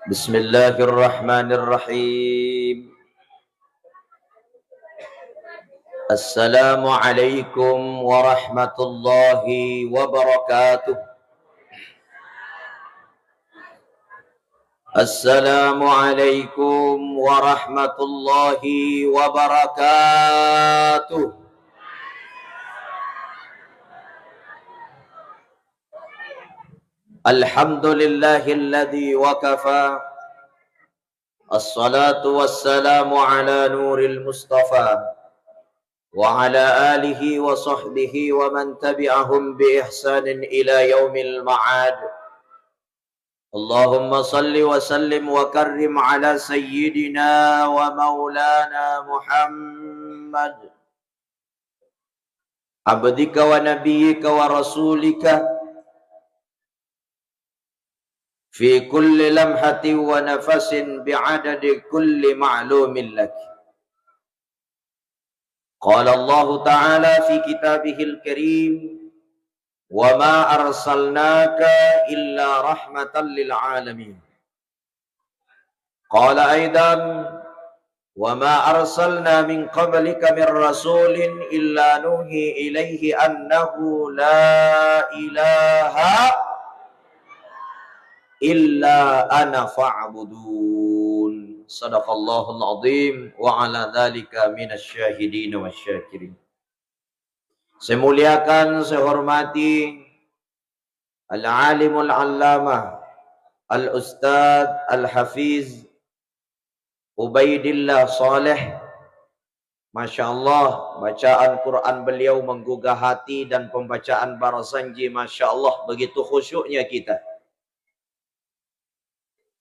بسم الله الرحمن الرحيم. السلام عليكم ورحمة الله وبركاته. السلام عليكم ورحمة الله وبركاته. الحمد لله الذي وكفى. الصلاة والسلام على نور المصطفى وعلى آله وصحبه ومن تبعهم بإحسان إلى يوم المعاد. اللهم صل وسلم وكرم على سيدنا ومولانا محمد عبدك ونبيك ورسولك في كل لمحة ونفس بعدد كل معلوم لك. قال الله تعالى في كتابه الكريم: وما أرسلناك إلا رحمة للعالمين. قال أيضا: وما أرسلنا من قبلك من رسول إلا نوحي إليه أنه لا إله إلا أنا فاعبدون. صدق الله العظيم وعلى ذلك من الشاهدين والشاكرين. Saya muliakan, saya hormati Al-Alimul Allamah Al-Ustadz Al-Hafiz Ubaidillah Saleh. Masya Allah, bacaan Quran beliau menggugah hati dan pembacaan Barasanji, Masya Allah, begitu khusyuknya kita.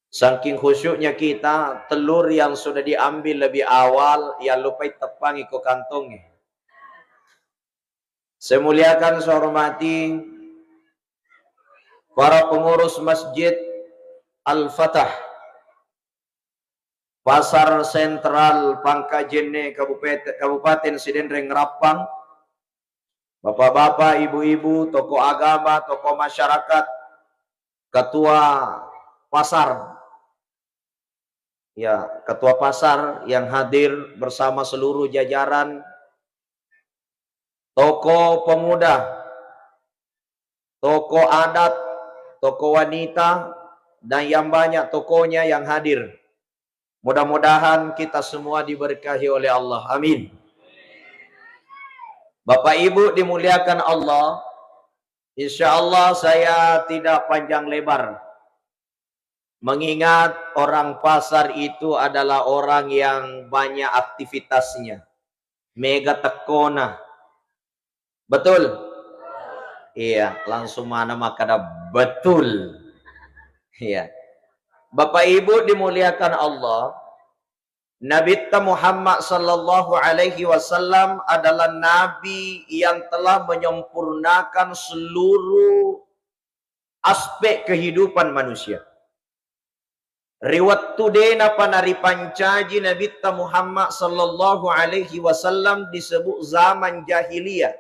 Saking khusyuknya kita, telur yang sudah diambil lebih awal, ya lupa tepang ikut kantongnya. Saya muliakan, saya hormati para pengurus Masjid Al-Fatah, Pasar Sentral Pangkajene, Kabupaten Sidendreng Rapang, bapak-bapak, ibu-ibu, tokoh agama, tokoh masyarakat, ketua pasar, ya ketua pasar yang hadir bersama seluruh jajaran, tokoh pemuda, tokoh adat, tokoh wanita, dan yang banyak tokohnya yang hadir. Mudah-mudahan kita semua diberkahi oleh Allah. Amin. Bapak Ibu dimuliakan Allah, insya Allah saya tidak panjang lebar. Mengingat orang pasar itu adalah orang yang banyak aktivitasnya. Mega tekona. Betul? Iya, langsung mana makada betul. Iya. Bapak Ibu dimuliakan Allah, Nabi Muhammad sallallahu alaihi wasallam adalah nabi yang telah menyempurnakan seluruh aspek kehidupan manusia. Riwayat tudena panari pancaji Nabi Muhammad sallallahu alaihi wasallam disebut zaman jahiliyah.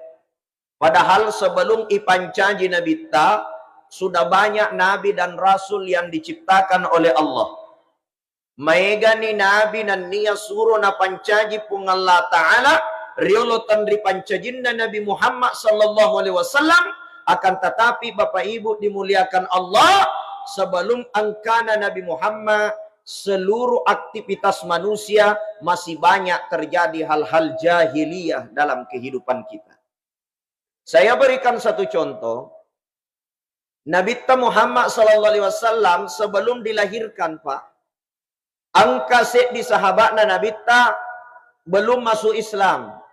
Padahal sebelum ipancaji Nabi sudah banyak nabi dan rasul yang diciptakan oleh Allah. Maegani nabi nan niya suruh na pancaji pung Allah Ta'ala riolo tandri pancajinna Nabi Muhammad sallallahu alaihi wasallam. Akan tetapi Bapak Ibu dimuliakan Allah, sebelum angkana Nabi Muhammad, seluruh aktivitas manusia masih banyak terjadi hal-hal jahiliyah dalam kehidupan kita. Saya berikan satu contoh. Nabi Muhammad sallallahu alaihi wasallam sebelum dilahirkan, Pak, angkasih di sahabatna Nabi belum masuk Islam.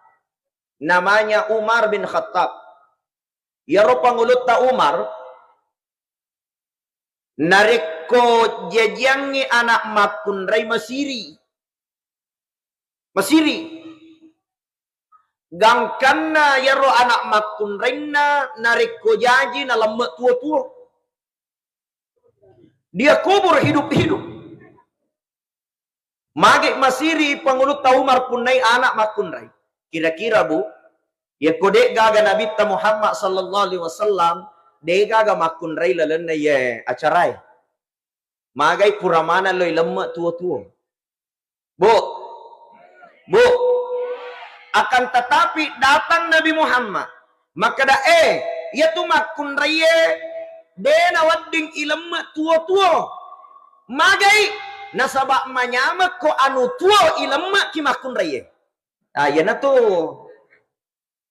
Namanya Umar bin Khattab. Ya pangulut ta Umar nareko jajangi anak makun rai Masiri. Gangkanna yaro anak makun reina nareko jaji na lemak tua-tua. Dia kubur hidup-hidup. Magik Masiri pangulut ta Umar punai anak makun rai. Kira-kira Bu, ya kode gaga Nabi Muhammad sallallahu alaihi wasallam de gaga makun rai lalan na ye acarai. Magai puramana loy lemak tua-tua. Bu, bu. Akan tetapi datang Nabi Muhammad. Maka da ia tu makun raya dena wadding ilemak tua-tua. Magai nasabak manyamak ko anu tua ilemak ki makun raya. Ah, yana tu.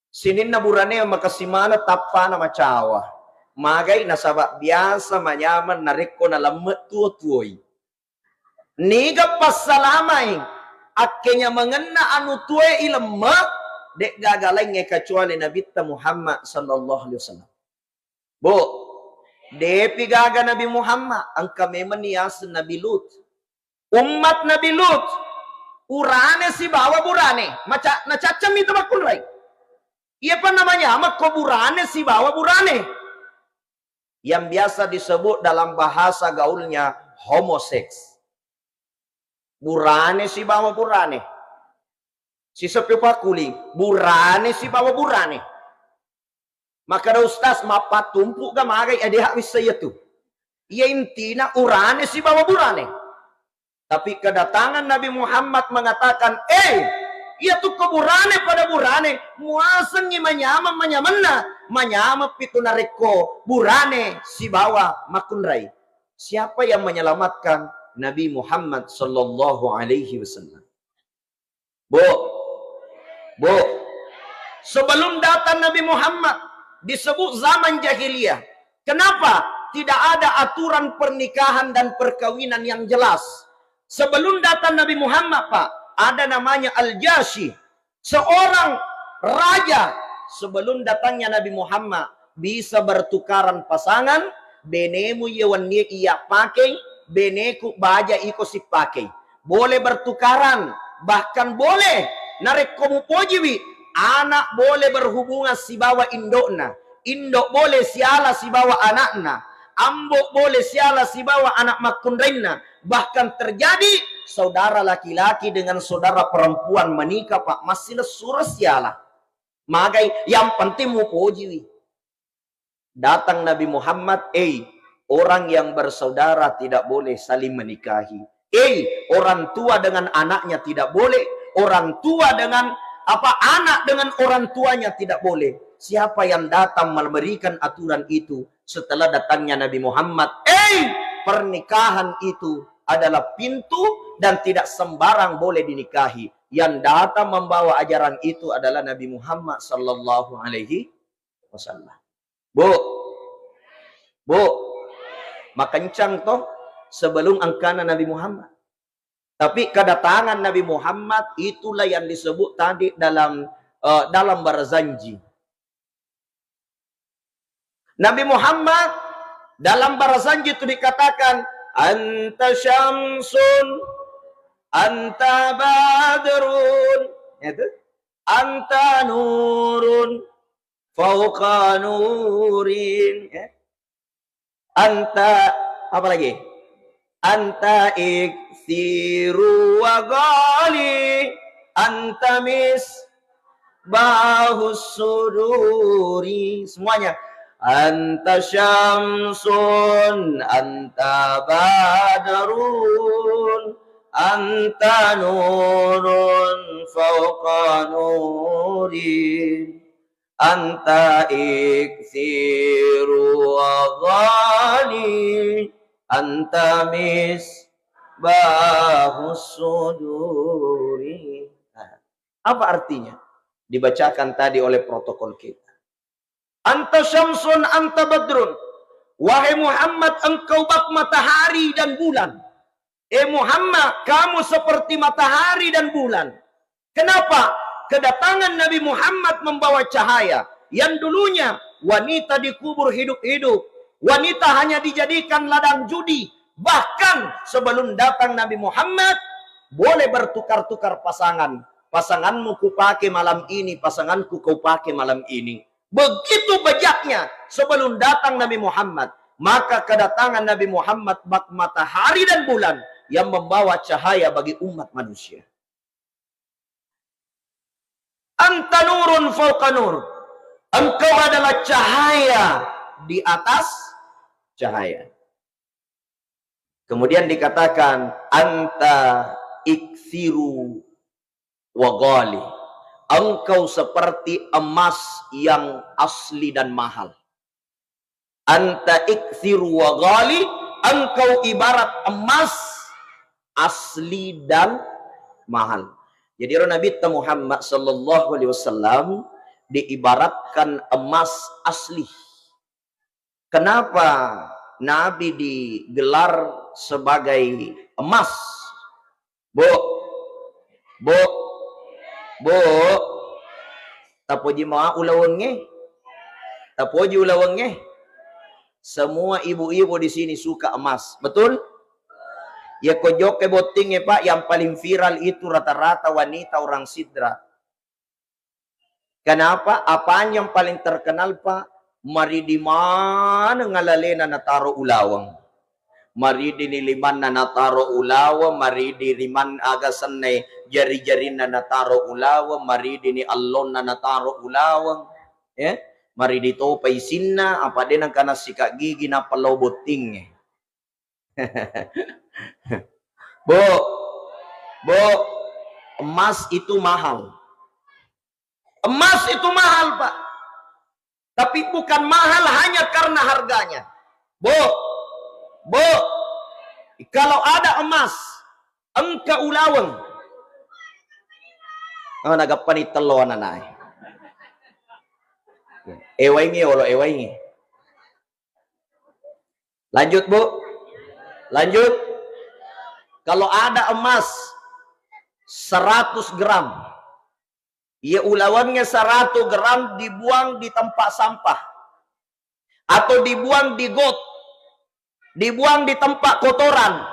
Sinin na burane makasimana tappa na macawa. Magai nasabak biasa manyaman nareko na lemak tua-tuoi. Niga pasalamay akhirnya mengena anu tuwe ilemak dek gagalay kecuali Nabi Muhammad sallallahu alaihi wasallam. Bu, depi gaga Nabi Muhammad angka memang nias Nabi Lut. Umat Nabi Lut urane si bawa burane, maca nacacam itu makulai. Iya apa namanya? Amak ko burane si bawa burane. Yang biasa disebut dalam bahasa gaulnya homoseks. Burane si bawa burane. Si sepipa kuling. Burane si bawa burane. Maka ada ustaz mapat tumpuk ga magai ade hak wisaya tu. Ia intina urane si bawa burane. Tapi kedatangan Nabi Muhammad mengatakan, ia tu keburane pada burane. Muasangi manyama pitu nareko burane si bawa makunrai. Siapa yang menyelamatkan? Nabi Muhammad sallallahu alaihi wasallam. Bu. Sebelum datang Nabi Muhammad disebut zaman jahiliyah. Kenapa? Tidak ada aturan pernikahan dan perkawinan yang jelas. Sebelum datang Nabi Muhammad, Pak, ada namanya Al-Jashi, seorang raja. Sebelum datangnya Nabi Muhammad bisa bertukaran pasangan, benemu yewan ia pakai, beneku baja iko si pakai. Boleh bertukaran, bahkan boleh narik komu pojiwi. Anak boleh berhubungan si bawa indokna. Indok boleh siala si bawa anakna. Ambok boleh siala si bawa anak makunrenna. Bahkan terjadi saudara laki-laki dengan saudara perempuan menikah, Pak, masih surah siala. Magai yang penting mu pojiwi. Datang Nabi Muhammad, orang yang bersaudara tidak boleh saling menikahi. Orang tua dengan anaknya tidak boleh. Orang tua dengan anak dengan orang tuanya tidak boleh. Siapa yang datang memberikan aturan itu setelah datangnya Nabi Muhammad? Pernikahan itu adalah pintu dan tidak sembarang boleh dinikahi. Yang datang membawa ajaran itu adalah Nabi Muhammad sallallahu alaihi wasallam. Bu, makencang toh sebelum angkana Nabi Muhammad. Tapi kedatangan Nabi Muhammad itulah yang disebut tadi dalam barzanji. Nabi Muhammad dalam barzanji itu dikatakan, anta syamsun, anta badrun, itu, anta nurun, fauqa nurin, anta apa lagi? Anta iksiru wa gali, anta misbahus suduri. Semuanya. Anta syamsun, anta badarun, anta nurun fauqa nurin, anta iksiru wa gali, anta misbahus suduri. Apa artinya? Dibacakan tadi oleh protokol kita. Anta syamsun, anta badrun. Wahai Muhammad, engkau bak matahari dan bulan. Muhammad, kamu seperti matahari dan bulan. Kenapa? Kedatangan Nabi Muhammad membawa cahaya. Yang dulunya wanita dikubur hidup-hidup. Wanita hanya dijadikan ladang judi. Bahkan sebelum datang Nabi Muhammad, boleh bertukar-tukar pasangan. Pasanganmu ku pakai malam ini, pasanganku kau pakai malam ini. Begitu bejaknya sebelum datang Nabi Muhammad. Maka kedatangan Nabi Muhammad bak matahari dan bulan yang membawa cahaya bagi umat manusia. Anta nurun fauqa nur. Engkau adalah cahaya di atas cahaya. Kemudian dikatakan anta iksiru wa ghali. Engkau seperti emas yang asli dan mahal. Anta iksiru wa ghali, engkau ibarat emas asli dan mahal. Jadi Nabi Muhammad sallallahu alaihi wasallam diibaratkan emas asli. Kenapa Nabi digelar sebagai emas? Bu, tapoji maa ulawangnya, tapoji ulawangnya. Semua ibu-ibu di sini suka emas, betul? Ya kojoke botingnya Pak, yang paling viral itu rata-rata wanita orang sidra. Kenapa? Apaan yang paling terkenal Pak? Mari di mana ngalalena nataro ulawang. Mari di niliman na nataro ulawang, mari di riman agasan na jari-jari na nataro ulawang, mari di ni allon na nataro ulawang. Ya? Mari di topay sinna, apa din ang kanas sika gigi na palaw boting. Bu, emas itu mahal. Emas itu mahal Pak. Tapi bukan mahal hanya karena harganya. Bu, kalau ada emas, engkau ulawang. Oh, nagapanit talo na na. Ewaingi, olo ewaingi. Lanjut Bu. Lanjut. Kalau ada emas 100 gram, ya ulawannya 100 gram dibuang di tempat sampah. Atau dibuang di got. Dibuang di tempat kotoran.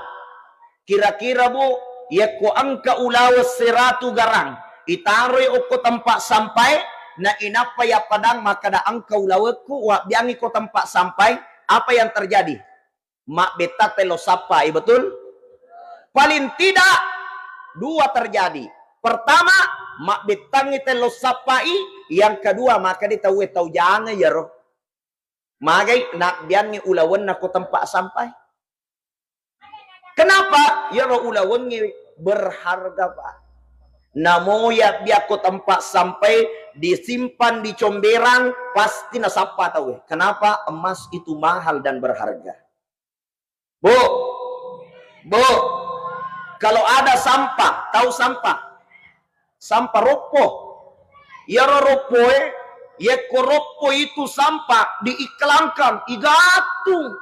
Kira-kira Bu, ya ko angka ulawas 100 garang. Itaroy ko tempat sampai, na inapaya padang maka da angka ulawat ko, wa biangi ko tempat sampai, apa yang terjadi? Mak beta telo sapai, betul? Paling tidak 2 terjadi. Pertama, mak betangi telo sapai, yang kedua maka ditawe tau jangan ya roh. Magai nak biangi ulawan na ko tempat sampai. Kenapa? Ya roh ulawan berharga Pak. Namo ya biako tempat sampai disimpan di comberan pasti nasapa tahu. Kenapa? Emas itu mahal dan berharga. Bu, kalau ada sampah, tahu sampah? Sampah ropo. Ya ropo ya koropo itu sampah diiklankan, igatung.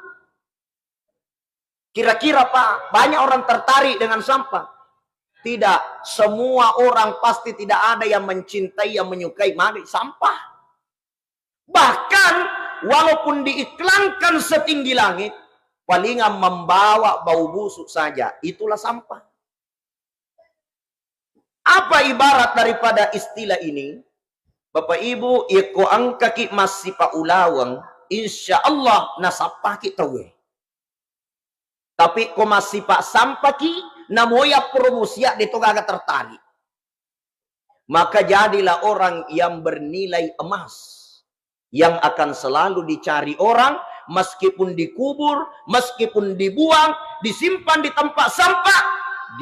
Kira-kira Pak, banyak orang tertarik dengan sampah? Tidak, semua orang pasti tidak ada yang mencintai, yang menyukai sampah. Bahkan walaupun diiklankan setinggi langit, palingan membawa bau busuk saja, itulah sampah. Apa ibarat daripada istilah ini? Bapak Ibu, iko angka ki masih pa ulawang, insya Allah nasapa kita we. Tapi ko masih pak sampah ki, namoya promosia dito gaga tertarik. Maka jadilah orang yang bernilai emas, yang akan selalu dicari orang, meskipun dikubur, meskipun dibuang, disimpan di tempat sampah,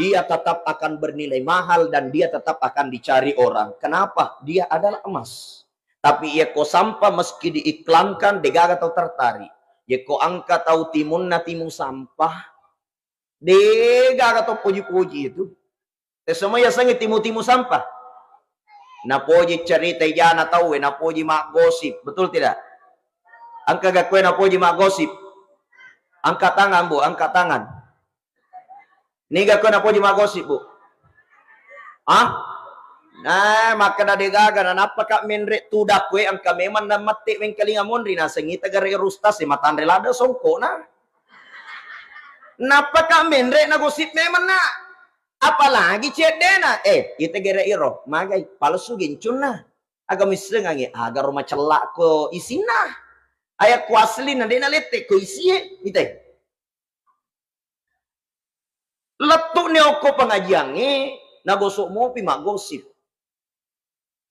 dia tetap akan bernilai mahal dan dia tetap akan dicari orang. Kenapa? Dia adalah emas. Tapi ia ko sampah meski diiklankan, degaga tau tertarik. Ia ko angka tau timun na timun sampah, degaga tau puji-puji itu. Semua ya sangi timu-timu sampah. Napoji cerita jana tau, napoji mak gosip, betul tidak? Angka gakwe napoji mak gosip. Angkat tangan Bu, angkat tangan. Niga ko napoji mak gosip Bu. Nah, maka na degaga na napaka menre tudak we angka memang na mati men kalinga monri na sengita gare rustas si matan relada songko na. Napaka menre na gosip memang na. Apalagi cedena kita gere iro magai palsu gincun na aga misengangi aga rumah celak ko isina aya ku asli na dena lete ko isie ite letuk ne oko pengajiange nagosok mopi mak gosip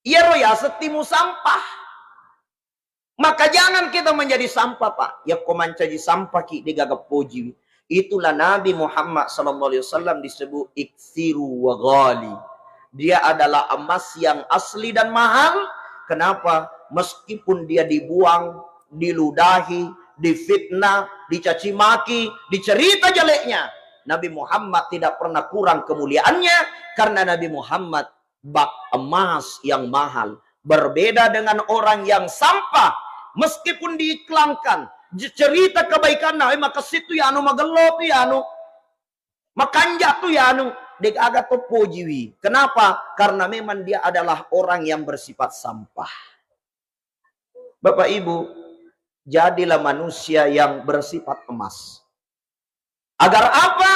iya ro ya setimu sampah. Maka jangan kita menjadi sampah Pak. Ya ko mancaji sampah ki digagap puji. Itulah Nabi Muhammad SAW disebut iksiru wa ghali. Dia adalah emas yang asli dan mahal. Kenapa? Meskipun dia dibuang, diludahi, difitnah, dicaci maki, dicerita jeleknya, Nabi Muhammad tidak pernah kurang kemuliaannya, karena Nabi Muhammad bak emas yang mahal. Berbeda dengan orang yang sampah, meskipun diiklankan, cerita kebaikan, nah maka situ ya anu magelo tu ya anu makanja tu ya anu dek agak topo jiwi. Kenapa? Karena memang dia adalah orang yang bersifat sampah. Bapak Ibu, jadilah manusia yang bersifat emas. Agar apa?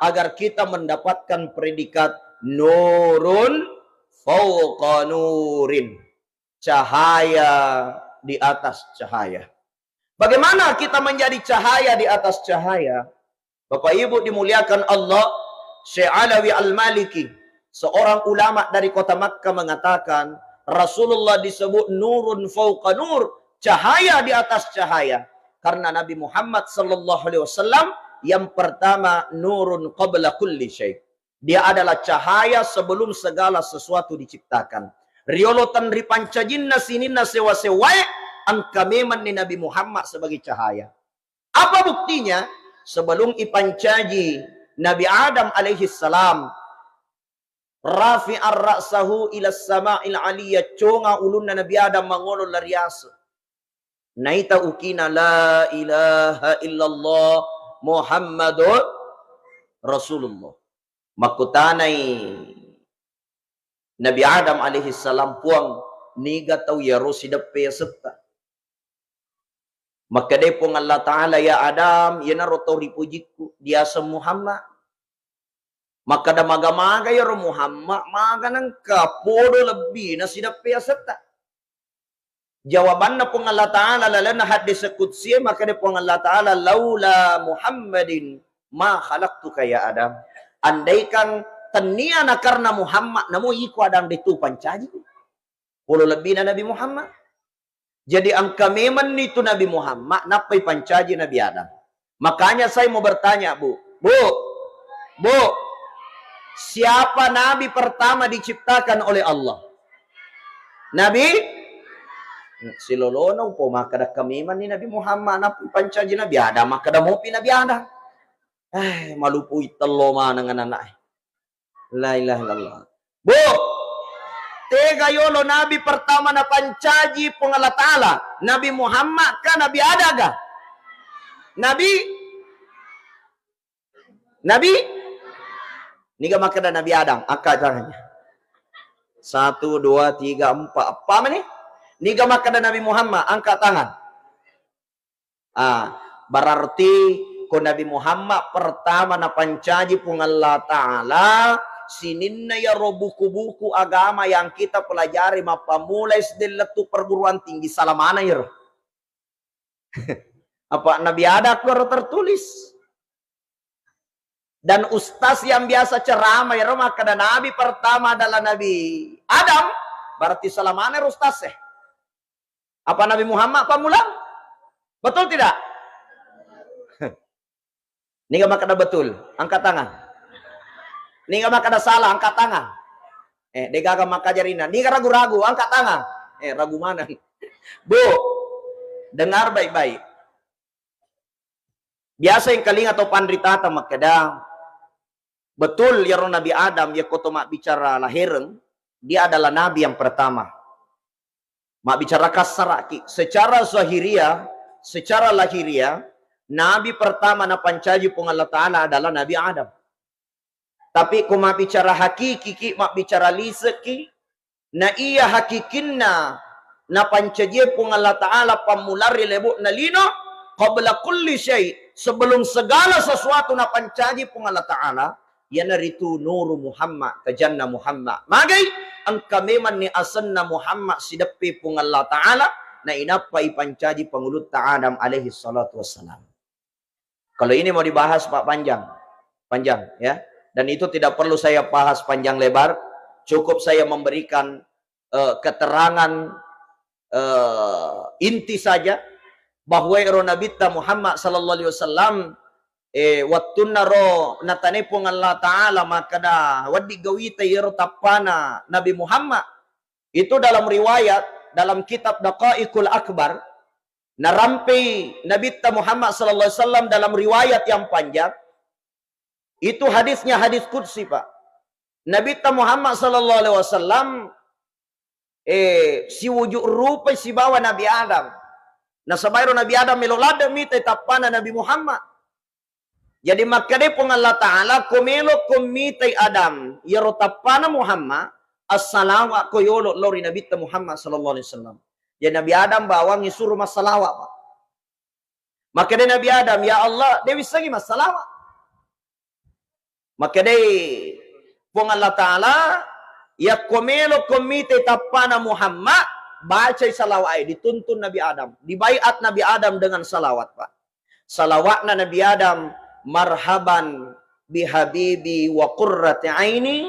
Agar kita mendapatkan predikat nurun fauqa nurin. Cahaya di atas cahaya. Bagaimana kita menjadi cahaya di atas cahaya? Bapak Ibu dimuliakan Allah, Syekh Alawi Al-Maliki, seorang ulama dari kota Makkah, mengatakan Rasulullah disebut nurun fauqa nur, cahaya di atas cahaya, karena Nabi Muhammad SAW yang pertama nurun qabla kulli syai'. Dia adalah cahaya sebelum segala sesuatu diciptakan. Riolotan ripancajinna sininna sewa-sewai, angka memang ni Nabi Muhammad sebagai cahaya. Apa buktinya? Sebelum ipancaji Nabi Adam alaihi salam, rafi'ar ra'sahu ila sama'il aliyah, conga ulunna Nabi Adam mangolol lariasa. Naita ukina la ilaha illallah Muhammadur Rasulullah. Makutanay Nabi Adam alaihi salam puang niga tau ya rosidapya setta. Maka dia pun Allah Ta'ala, ya Adam, ya naroto ripujiku, dia Muhammad. Maka dah maga-maga ya Muhammad, maga nang kapodo lebih na sidap serta. Jawaban na pun Allah Ta'ala, lalana hadis qudsi, maka dia pun Allah Ta'ala, laula Muhammadin ma khalaqtuka ya Adam. Andaikan tania na karena Muhammad, namu iku Adam ditu pancaji. Puluh lebih na Nabi Muhammad. Jadi angka memang itu Nabi Muhammad napai pancaji Nabi Adam. Makanya saya mau bertanya, Bu, siapa Nabi pertama diciptakan oleh Allah? Nabi silolono po maka kami man ni Nabi Muhammad napai pancaji Nabi Adam, maka dah mopi Nabi Adam. Malupui telo manang anak. La ilaha illallah. Bu, tega yolo Nabi pertama na pancaji pong Allah Ta'ala. Nabi Muhammad ka Nabi Adaga? Nabi? Niga makada Nabi Adam. Angkat tangannya. 1, 2, 3, 4. Apa mana? Niga makada Nabi Muhammad. Angkat tangan. Berarti ko Nabi Muhammad pertama na pancaji pong Allah Ta'ala. Sininna ya buku-buku agama yang kita pelajari mapamulai sedeletu perguruan tinggi salamana ya. Apa Nabi ada keluar tertulis. Dan ustaz yang biasa ceramah ya maka dan Nabi pertama adalah Nabi Adam, berarti salamana ustaz ya. Apa Nabi Muhammad pamulang? Betul tidak? Ini gak makna betul. Angkat tangan. Ini gak makna salah, angkat tangan. Degaga maka jarina. Ini ragu-ragu, angkat tangan. Ragu mana? Bu, dengar baik-baik. Biasa yang kaling atau pandritata makada. Betul ya Nabi Adam, ya koto mak bicara lahiran. Dia adalah Nabi yang pertama. Mak bicara kasaraki. Secara zahiriah, secara lahiriah, Nabi pertama na pancaji pung Allah Ta'ala adalah Nabi Adam. Tapi kung mabicara hakiki, mabicara lisaki, na iya hakikinna na pancaji pung Allah Ta'ala pamulari lebu na lino, qabla kulli syai, sebelum segala sesuatu na pancaji pung Allah Ta'ala, yan naritu nuru Muhammad, kajanna Muhammad. Magay, ang kamiman ni asan na Muhammad sidapi pung Allah Ta'ala, na inapay pancaji pangulut Adam alaihi salatu wassalam. Kalau ini mau dibahas Pak panjang ya. Dan itu tidak perlu saya bahas panjang lebar, cukup saya memberikan keterangan inti saja bahwa Nabi Muhammad sallallahu alaihi wasallam wattun naro natane pong Allah Ta'ala makada wadi gawita yero tapana Nabi Muhammad. Itu dalam riwayat dalam kitab Daqaiqul Akbar narampi Nabi Muhammad sallallahu alaihi wasallam dalam riwayat yang panjang. Itu hadisnya hadis qudsi, Pak. Nabi Muhammad sallallahu alaihi wasallam si wujud rupa si bawa Nabi Adam. Na sabayro Nabi Adam melolada mita tapana Nabi Muhammad. Jadi makanya pun Allah Ta'ala kumelo kumitay Adam yaro tapana Muhammad assalamu ko yolo lori Nabi Muhammad sallallahu alaihi wasallam. Jadi Nabi Adam bawang disuruh masalawa, Pak. Makanya Nabi Adam, ya Allah, dewi sagi masalawa. Makanya pun Allah Ta'ala ya kumelo kumitay tapana Muhammad baca salawat dituntun Nabi Adam. Dibaiat Nabi Adam dengan salawat, Pak. Salawatna Nabi Adam marhaban bihabibi wa qurrati aini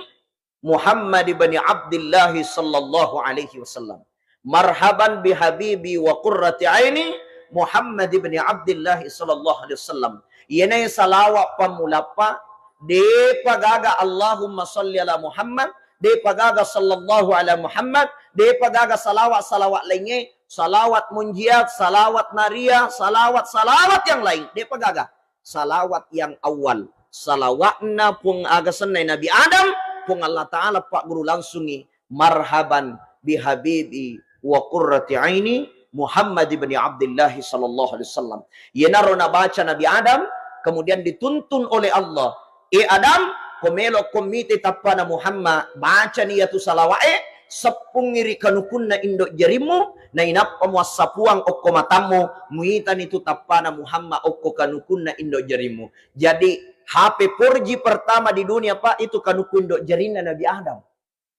Muhammad ibn Abdullah sallallahu alaihi wasallam. Marhaban bihabibi wa qurrati aini Muhammad ibn Abdullah sallallahu alaihi wasallam. Yenay salawat pamulapa de pagaga Allahumma salli ala Muhammad, de pagaga sallallahu ala Muhammad, de pagaga salawat lainnya, salawat munjiat, salawat naria, salawat yang lain, de pagaga salawat yang awal. Salawatna pung agasan na Nabi Adam, pung Allah Ta'ala Pak Guru langsungi. Marhaban bihabibi wa qurrati aini Muhammad ibn Abdullah sallallahu alaihi wasallam. Yenaro na baca Nabi Adam, kemudian dituntun oleh Allah. Adam, komelo komite tapana Muhammad, baca niyatu salawae, sepungiri kanukun na indok jarimu, na inapa mo sapuang okko matamu, muitan itu tapana Muhammad okko kanukun na indok jarimu. Jadi HP 4G pertama di dunia, Pak, itu kanukun indok jarina Nabi Adam.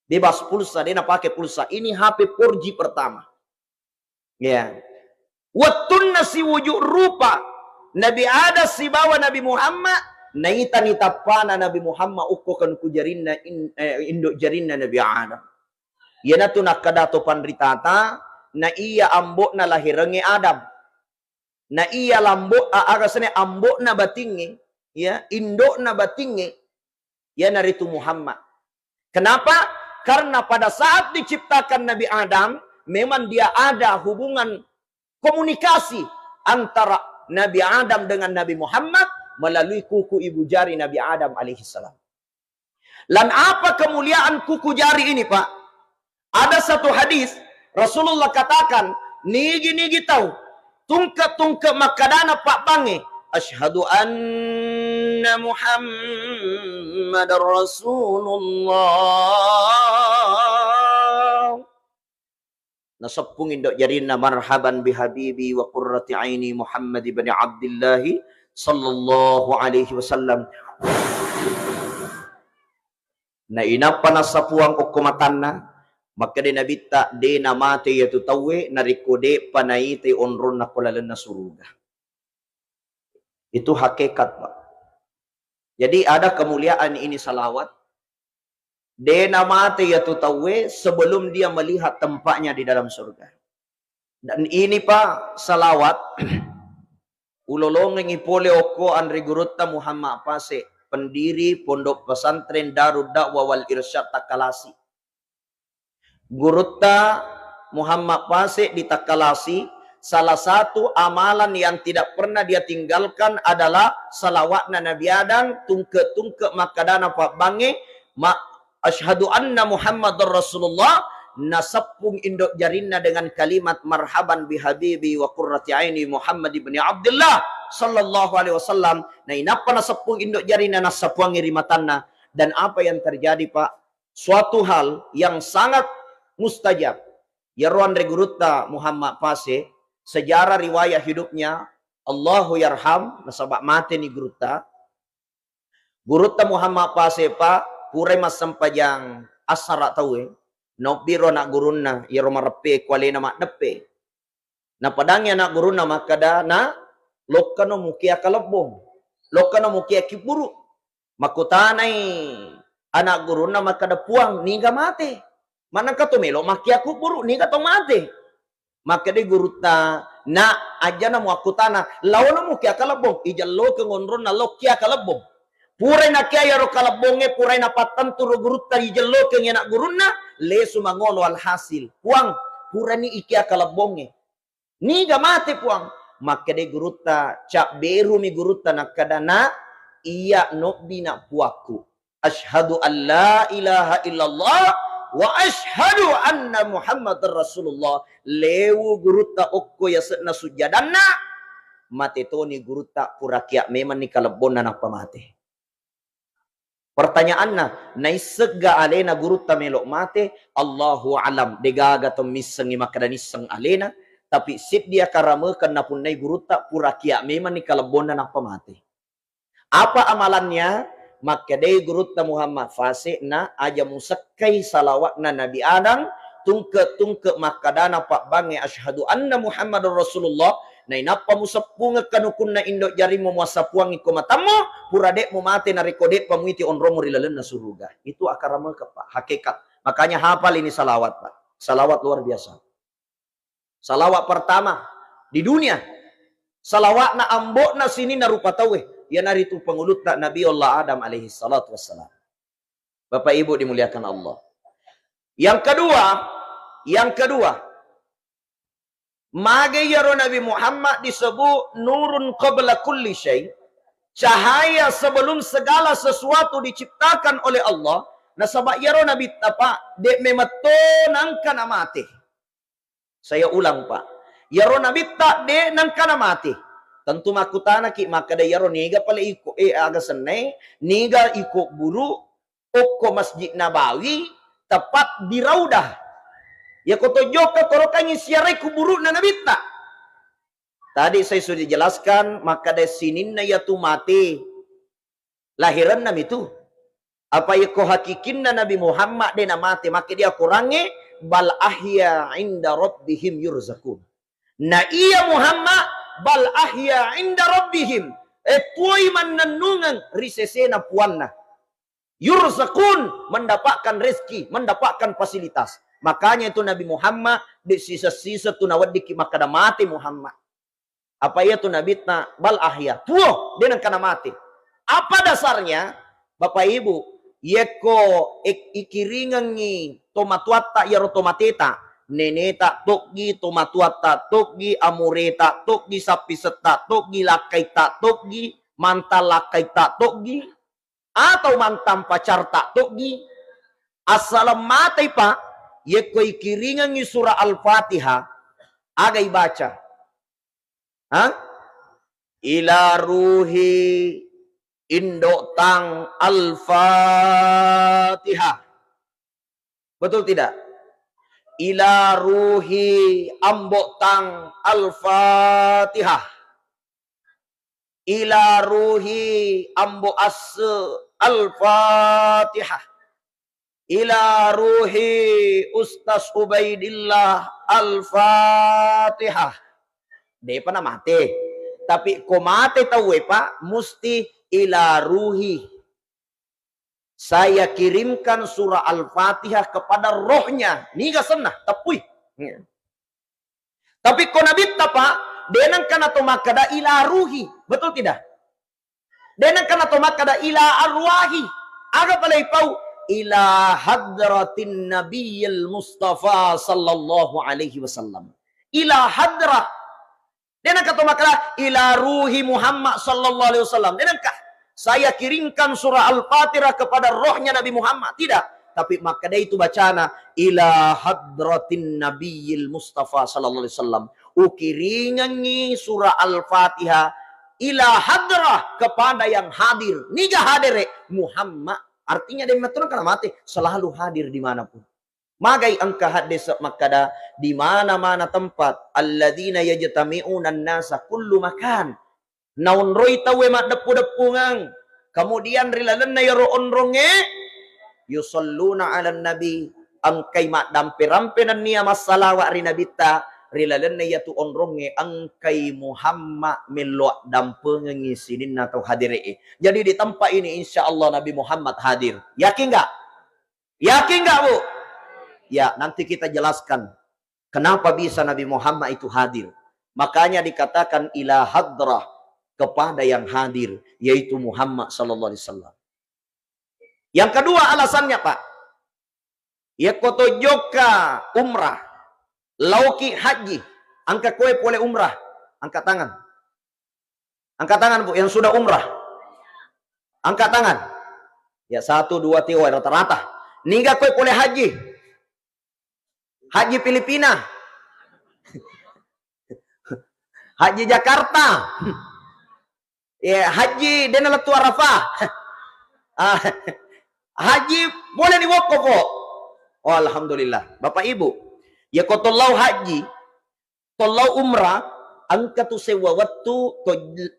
Bebas pulsa, dia pakai pulsa. Ini HP 4G pertama. Ya. Wattun nasi wujud rupa Nabi Adam si bawa Nabi Muhammad, naita ni tapana Nabi Muhammad ukko kanukun jarina indok jarina Nabi Adam. Yana tu nakadato panritata na iya ambok na lahirangi Adam. Na iya lambok agasane ambok na batingi, ya, indok na batingi, ya naritu Muhammad. Kenapa? Karena pada saat diciptakan Nabi Adam, memang dia ada hubungan komunikasi antara Nabi Adam dengan Nabi Muhammad melalui kuku ibu jari Nabi Adam alaihissalam. Dan apa kemuliaan kuku jari ini, Pak? Ada satu hadis Rasulullah katakan, nigi tahu tungke makadana Pak Bange, asyhadu anna Muhammadar Rasulullah. Nasapung indok jarina marhaban bihabibi wa qurrati aini Muhammad ibn Abdullah sallallahu alaihi wasallam. Na inapa nasapuang okumatanna, maka di nabita de namate yatu tawe narikode panaite onron na kulalan na suruga. Itu hakikat, Pak. Jadi ada kemuliaan ini salawat. De namate yatu tawe sebelum dia melihat tempatnya di dalam surga. Dan ini, Pak, salawat ulolong ngipole oko Andri Gurutta Muhammad Pase, pendiri Pondok Pesantren Darud Dakwah wal Irsyad Takalasi. Gurutta Muhammad Pase di Takalasi, salah satu amalan yang tidak pernah dia tinggalkan adalah salawatna Nabi Adam, tungke makadana Pak Bange, asyhadu anna Muhammadar Rasulullah, nasapung indok jarinna dengan kalimat marhaban bihabibi wa qurrati aini Muhammad ibn Abdullah sallallahu alaihi wasallam. Nah, inapa nasapung indok jarinna nasapuang ngirimatanna. Dan apa yang terjadi, Pak? Suatu hal yang sangat mustajab. Ya Ruan Regurutta Muhammad Pase, sejarah riwayat hidupnya, Allahu yarham, nasabak mati ni Gurutta. Gurutta Muhammad Pase, Pak, pure mas sampajang asara tahu no biro nak gurunna, ya romarepe kuali nama depe. Na padangnya nak gurunna makada na lokano mukia kalabong, lokano mukia kiburu. Makutanay anak gurunna makada puang niga mate. Mana ka tumelo makia kuburu ni ka mate. Maka di Gurutta Na aja na mo aku tanah. Lawan mo kya kalabong. Ijalo ke ngonron na lo kya kalabong. Puray na kya yaro kalabonge. Puray na patan turo gurut ta ijalo ke ngena gurun na. Le sumangono alhasil. Puang. Puray ni ikya kalabonge. Ni gamate puang. Maka de guruta. Cak beru mi guruta nakadana. Iya no bina puaku. Ashhadu an la ilaha illallah. Wa ashhadu anna Muhammad Rasulullah. Lewu guruta okko ya na sujadanna. Mate to ni guruta purakia memang ni kalabon na pamate. Pertanyaanna, naisegga alena guruta melok mate. Allahu alam. Degaga to misengi makadaniseng alena. Tapi sit dia karamekan na punay guruta purakia memang ni kalabon na pamate. Apa amalannya? Maka day guruta Muhammad fase na aja musakkay salawat na Nabi Adam tungke makadana pak bange asyhadu anna Muhammadur Rasulullah na inapa musapunga kanukun na indok jari mo muasapuang iko matamu purade mo mate na rekodet pamuiti onromo rilalen na suruga. Itu akarama ka Pak, hakikat. Makanya hafal ini salawat Pak. Salawat luar biasa. Salawat pertama di dunia. Salawat na ambok na sini na rupa tawe. Yan naritu pengulut tak Nabi Allah Adam alaihi salatu wassalam. Bapak Ibu dimuliakan Allah. Yang kedua, magayaro Nabi Muhammad disebut nurun qabla kulli syai. Cahaya sebelum segala sesuatu diciptakan oleh Allah. Nasabak yaro Nabi apa? Dek mematonang kana mati. Saya ulang Pak. Yaro Nabi tak dek nang kana mati. Tentu makutana ki makada yaro niga pala iko aga senay niga iko buru oko Masjid Nabawi tepat di Raudah. Ya koto joka korokangi siarai kuburu na nabita. Tadi saya sudah jelaskan makada sinin na yatu mati. Lahiran nam itu. Apa ya ko hakikin na Nabi Muhammad de na mati maka dia kurangi bal ahya inda rabbihim yurzakun. Na iya Muhammad bal ahya inda rabbihim tuai mananungan risesena puanna yurzakun mendapatkan rezeki mendapatkan fasilitas. Makanya itu Nabi Muhammad di sisa-sisa tu nawadiki makada mati Muhammad apa ya tu Nabi na bal ahya tuo dengan kana mati. Apa dasarnya Bapak Ibu yeko ikiringan ni tomatuata yaro tomateta neneta tokgi tomatuata tokgi amureta tokgi sapi seta tokgi lakai tak tokgi mantal lakai tak tokgi atau mantam pacar tak tokgi asalam matai Pak yeko ikiringan ni surah Al-Fatihah agai baca ila ruhi indok tang Al-Fatihah. Betul tidak? Ila ruhi ambok tang Al-Fatihah. Ila ruhi ambok as Al-Fatihah. Ila ruhi Ustaz Ubaidillah Al-Fatihah. Dia pernah mati. Tapi ko mati tahu Pak, musti ila ruhi. Saya kirimkan surah Al-Fatihah kepada rohnya. Niga senah, tapui. Tapi ko Nabi Pak, denang kana to makada ila ruhi. Betul tidak? Denang kana to makada ila arwahi. Aga palay pau ila hadratin Nabiyil Mustafa sallallahu alaihi wasallam. Ila hadra. Denang kata makada ila ruhi Muhammad sallallahu alaihi wasallam. Denangkah saya kirimkan surah Al-Fatihah kepada rohnya Nabi Muhammad? Tidak. Tapi makada itu bacana ila hadratin Nabiyil Mustafa sallallahu alaihi wasallam. Ukiringangi surah Al-Fatihah ila hadrah kepada yang hadir. Niga hadire Muhammad. Artinya dia mengatakan mati selalu hadir dimanapun. Magai angka hadis makada di mana-mana tempat alladzina yajtami'una an-nasa kullu makan. Naun roy tawe mak depu-depungang. Kemudian rilalan na yaro onronge yusalluna 'alan nabi angkai mak dampe-rampenan niya masalawa ri nabita rilalan na yatu onronge angkai Muhammad melok dampengen sinin atau hadire. Jadi di tempat ini insyaallah Nabi Muhammad hadir. Yakin enggak? Yakin enggak, Bu? Ya, nanti kita jelaskan kenapa bisa Nabi Muhammad itu hadir. Makanya dikatakan ila hadrah, kepada yang hadir, yaitu Muhammad sallallahu alaihi wasallam. Yang kedua alasannya, Pak, ya koto joka umrah, lauki haji, angka kue boleh umrah, angkat tangan. Angkat tangan, Bu, yang sudah umrah. Angkat tangan. Ya, 1, 2, 3, rata-rata. Niga kue boleh haji. Haji Filipina. Haji Jakarta. Ya, haji Denal Tua Arafah. Haji boleh diwokok kok. Oh, alhamdulillah. Bapak Ibu, ya kau tolong haji, tolong umrah, angka tu sewa waktu,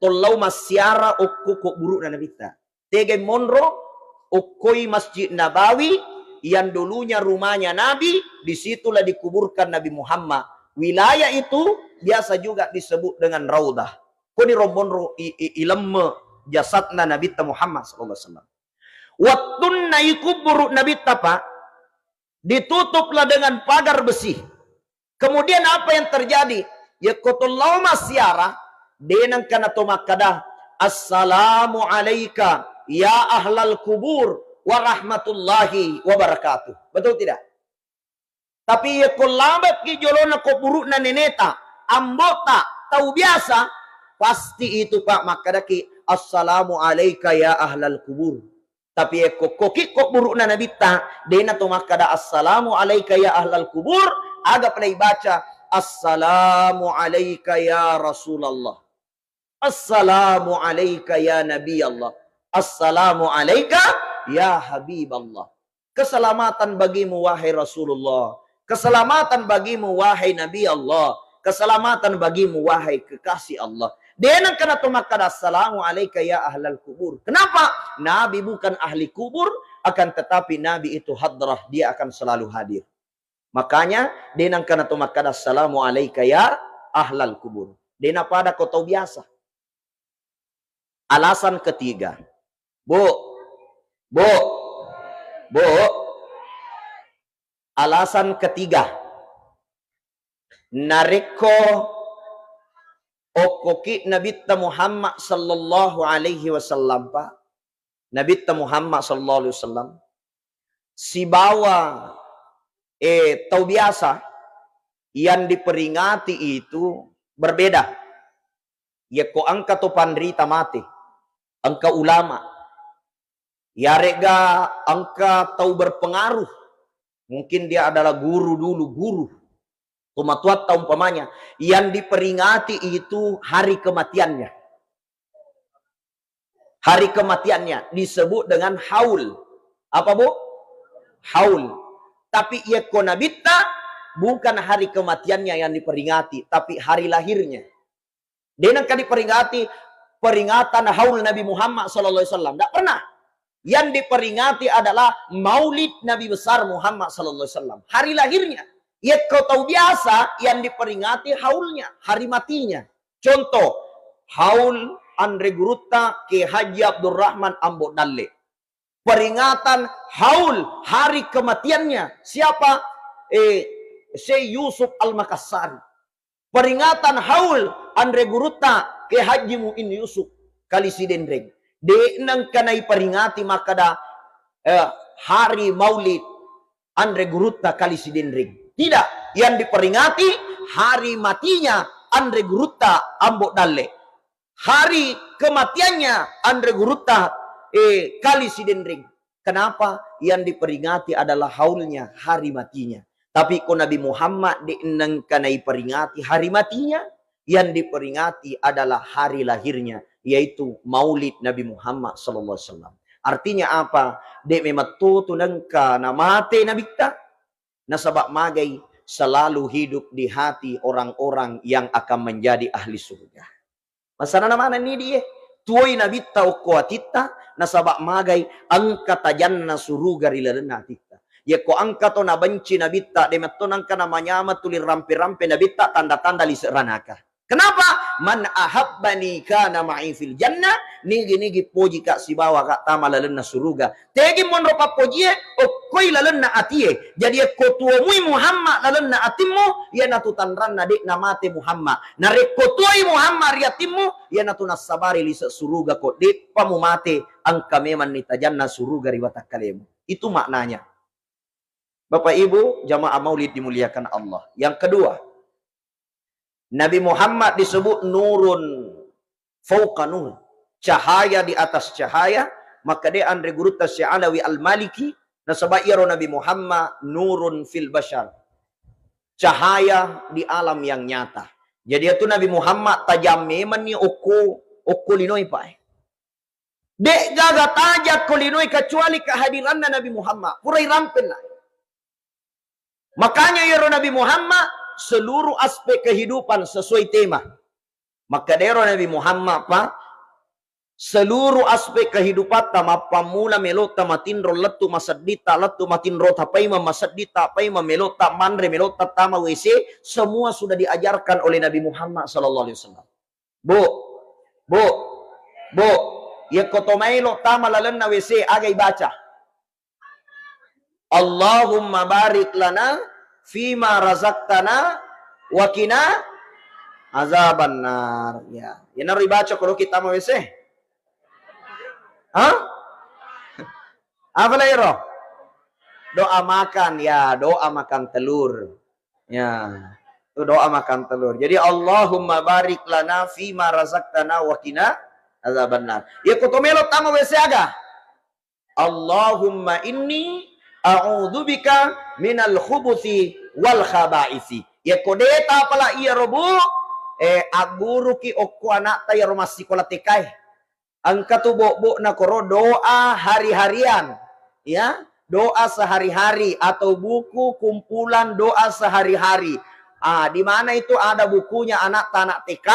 tolong masyara okko kok buruk na nabita. Tege monro, okoi Masjid Nabawi, yang dulunya rumahnya Nabi, disitulah dikuburkan Nabi Muhammad. Wilayah itu biasa juga disebut dengan Raudah. Koni rombonro ilmu jasadna Nabi Muhammad sallallahu alaihi wasallam. Waktu naikubur Nabi Pak, ditutuplah dengan pagar besi. Kemudian apa yang terjadi? Ya kotullahu masyara denang kana tomakada assalamu alayka ya ahlal kubur wa rahmatullahi wa barakatuh. Betul tidak? Tapi ya kolabat ki jolona ko burukna neneta, ambota tahu biasa, pasti itu Pak makadaki assalamu alayka ya ahlal kubur. Tapi koki kok buruk na nabita dena to makada assalamu alayka ya ahlal kubur, aga play baca assalamu alayka ya Rasulullah, assalamu alayka ya Nabi Allah, assalamu alayka ya Habib Allah. Keselamatan bagimu wahai Rasulullah, keselamatan bagimu wahai Nabi Allah, keselamatan bagimu wahai kekasih Allah. Denang kana tumakada assalamu alayka ya ahlal kubur. Kenapa? Nabi bukan ahli kubur, akan tetapi Nabi itu hadrah, dia akan selalu hadir. Makanya denang kana tumakada assalamu alayka ya ahlal kubur. Dena pada kau tahu biasa. Alasan ketiga. Bu. Alasan ketiga. Nareko okoki Nabi Muhammad sallallahu alaihi wasallam, Pak. Nabi Muhammad sallallahu alaihi wasallam si bawa tahu biasa yang diperingati itu berbeda. Ya ko angka to pandrita mati, angka ulama. Ya rega angka tahu berpengaruh. Mungkin dia adalah guru dulu, guru. Kumatuat umpamanya yang diperingati itu hari kematiannya. Hari kematiannya disebut dengan haul. Apa, Bu? Haul. Tapi ia konabita bukan hari kematiannya yang diperingati, tapi hari lahirnya. Dia nak diperingati peringatan haul Nabi Muhammad sallallahu alaihi wasallam. Tak pernah. Yang diperingati adalah maulid Nabi besar Muhammad sallallahu alaihi wasallam. Hari lahirnya. Ya kau tahu biasa yang diperingati haulnya, hari matinya. Contoh, haul Andre Gurutta ke Haji Abdurrahman Ambo Dalle. Peringatan haul hari kematiannya. Siapa? Syekh Yusuf Al-Makassari. Peringatan haul Andre Gurutta ke Haji Muin Yusuf Kalisidendreng. Denang kanai peringati makada hari maulid Andre Gurutta Kalisidendreng. Tidak, yang diperingati hari matinya Andre Gurutta Ambo Dalle. Hari kematiannya Andre Gurutta Kalisidendreng. Kenapa? Yang diperingati adalah haulnya, hari matinya. Tapi kok Nabi Muhammad dienangkanai peringati hari matinya, yang diperingati adalah hari lahirnya, yaitu maulid Nabi Muhammad sallallahu alaihi wasallam. Artinya apa? Dek mematutu nangka namate Nabi ta. Nasabak magai selalu hidup di hati orang-orang yang akan menjadi ahli surga. Masana namana ni dia. Tuoi Nabi tau kuatita nasabak magai angka tajanna suruga rilalena tita. Ya ko angka to na benci Nabi ta demetto nangka namanya matulir rampe-rampe Nabi ta tanda-tanda liseranaka. Kenapa? Man ahabbani kana ma'i fil jannah. Nigi-nigi poji kak si bawa kak tama lalena suruga. Tegi monro papoji koi lalan na atie. Jadi kotuomui Muhammad lalan na atimmu, ya natutanran na dik namate Muhammad. Nare kotuai Muhammad riatimmu, ya natunas sabari lisa suruga ko dik pamumate ang kameman nitajan na suruga riwatak kalemu. Itu maknanya. Bapak Ibu, jamaah maulid dimuliakan Allah. Yang kedua, Nabi Muhammad disebut nurun fauqa nur. Cahaya di atas cahaya. Maka dia Andre Guruta Sya'alawi Al-Maliki. Nasabah iro Nabi Muhammad nurun fil bashar. Cahaya di alam yang nyata. Jadi itu Nabi Muhammad tajameman ni oku linoy pa. Dek gaga tajak ko linoy kecuali kehadiran Nabi Muhammad. Purai rampin lah. Makanya iro Nabi Muhammad seluruh aspek kehidupan sesuai tema. Maka dia Nabi Muhammad pa seluruh aspek kehidupan tama pamula melota matinro letu masadita letu matinro tapai masadita tapai melota manre melota tama WC semua sudah diajarkan oleh Nabi Muhammad sallallahu alaihi wasallam. Bu ya kotomailo tama lalan na WC agay baca Allahumma barik lana fima razaqtana wa qina azaban nar. Ya yana ribaca kalau kita mau WC. Hah? Apa lagi roh? Doa makan ya, doa makan telur. Ya, itu doa makan telur. Jadi Allahumma barik lana fima razaqtana wa qina azabannar. Ya kutomelo tama wese aga. Allahumma inni a'udzubika minal khubuthi wal khaba'isi. Ya kodeta pala iya robu aguru ki okko anak tayo masikola tekai. Angka tu bok na koro doa hari-harian, ya doa sehari-hari atau buku kumpulan doa sehari-hari. Di mana itu ada bukunya anak tanak TK,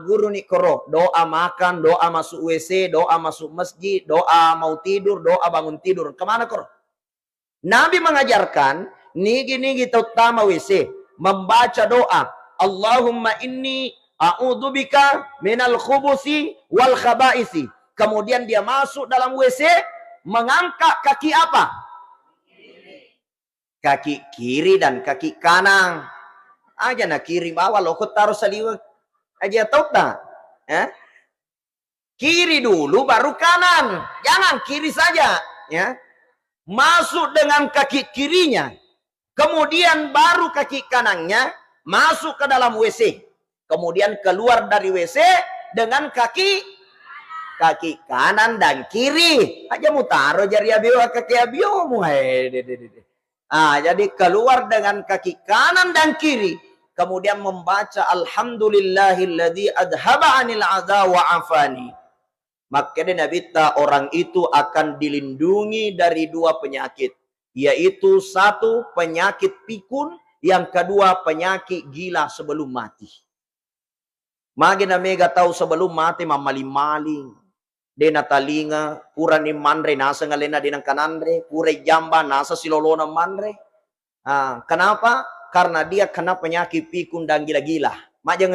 guru ni koro doa makan, doa masuk WC, doa masuk masjid, doa mau tidur, doa bangun tidur. Kemana koro? Nabi mengajarkan nigi-nigi terutama WC membaca doa Allahumma inni a'udzubika minal khubuthi wal khaba'isi. Kemudian dia masuk dalam WC mengangkat kaki apa? Kaki kiri dan kaki kanan. Aja nak kiri bawah lo kau taruh saliwak. Aja tahu tak? Kiri dulu baru kanan. Jangan kiri saja, ya. Masuk dengan kaki kirinya. Kemudian baru kaki kanannya masuk ke dalam WC. Kemudian keluar dari WC dengan kaki kanan dan kiri. Aja mu taruh jari abio kaki abio mu. Jadi keluar dengan kaki kanan dan kiri. Kemudian membaca Alhamdulillahilladzi adhaba 'anil adza wa afani. Maka Nabi orang itu akan dilindungi dari dua penyakit. Yaitu satu penyakit pikun. Yang kedua penyakit gila sebelum mati. Magi na mega tahu sebelum mati mamaling-maling. De na talinga, pura ni manre, nasa ngalena din ang kanandre, pura jamba, nasa silolona manre. Kenapa? Karena dia kena penyakit pikun dan gila-gila.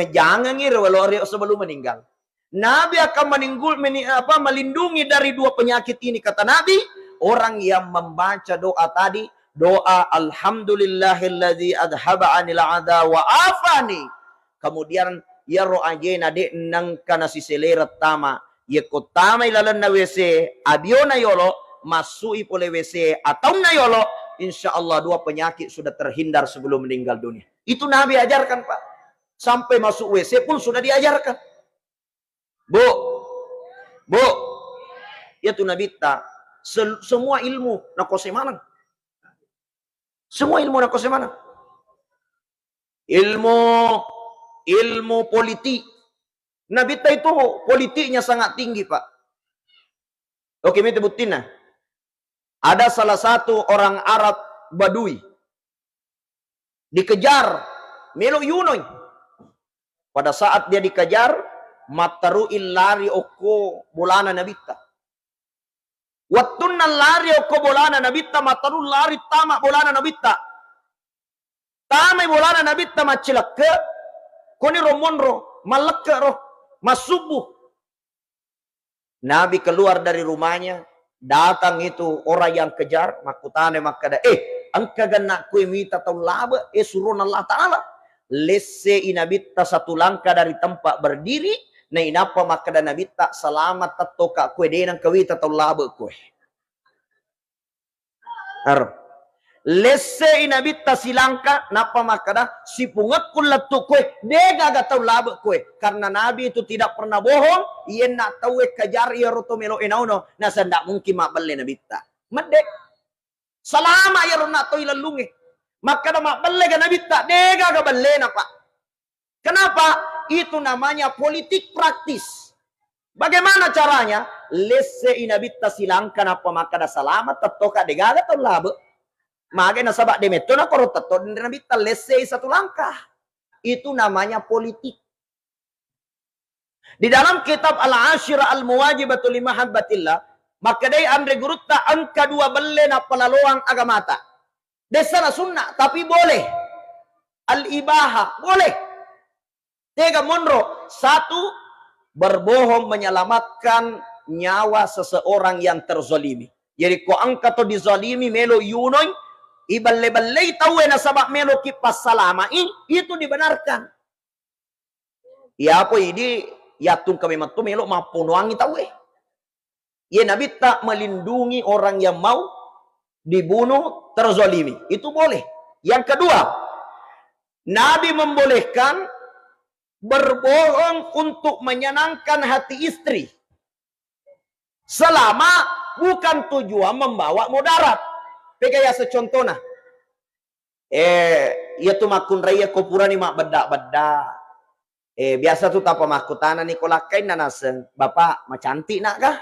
Jangan ngira walau sebelum meninggal. Nabi akan melindungi dari dua penyakit ini. Kata Nabi, orang yang membaca doa tadi, doa Alhamdulillahilladzi adhaba 'anil adza wa afani. Kemudian ya ro ajena de nang kana si selera tama ye kotama ilalan na WC abio na yolo masui pole WC atau na yolo insyaallah dua penyakit sudah terhindar sebelum meninggal dunia. Itu Nabi ajarkan, Pak. Sampai masuk WC pun sudah diajarkan. Bu ya tu Nabi ta semua ilmu na kose mana? Semua ilmu na kose mana? Ilmu politik. Nabi itu politiknya sangat tinggi, Pak. Oke, minta buktinya. Ada salah satu orang Arab Badui. Dikejar. Melo yunoy. Pada saat dia dikejar, mataru illari oko bolana nabita. Wattunna lari oko bolana nabita, mataru lari tama bolana nabita. Tama bolana nabita macilake. Koni romonro, malaka roh, masubuh. Nabi keluar dari rumahnya, Datang itu orang yang kejar, makutane makada, ang kagana ko imita tau laba, suruh Allah Ta'ala. Lesse inabita satu langkah dari tempat berdiri, na inapa makada nabita salamat tato ka kue denang kawita tau laba kue. Lesse inabita silangka napa makada sipungat kulatu kue dega gatau laba kue karena nabi itu tidak pernah bohong ien nak tahu kejar ia rotomelo enauno nasa ndak mungkin mak belle nabita medek selama ia nak tahu ilalungi makada mak belle ga nabita dega ga belle napa kenapa itu namanya politik praktis. Bagaimana caranya? Lesse inabita silangka napa makada selamat tatoka dega gatau laba. Magai nasabak demeto na korotato dan nabita lesse satu langkah. Itu namanya politik. Di dalam kitab Al-Ashira Al-Muwajibatu li Mahabbatillah, maka day andre gurutta angka 2 belle na palaluang agamata. Desa na sunnah, tapi boleh. Al-ibaha, boleh. Tiga monro, satu, berbohong menyelamatkan nyawa seseorang yang terzalimi. Jadi ko angka to dizalimi melo yunoy, iballe-balle tahu na sabak melo kipas salama itu dibenarkan. Ya apa ini yatung kami matu melo mapunuangi tahu ya nabi tak melindungi orang yang mau dibunuh terzalimi. Itu boleh. Yang kedua, Nabi membolehkan berbohong untuk menyenangkan hati istri. Selama bukan tujuan membawa mudarat. Pegaya secontohnya. Iya tuh makun raya kopurani mak bedak-bedak. Biasa tuh tapa makutana ni kolakain na naseng. Bapak, macantik nak kah?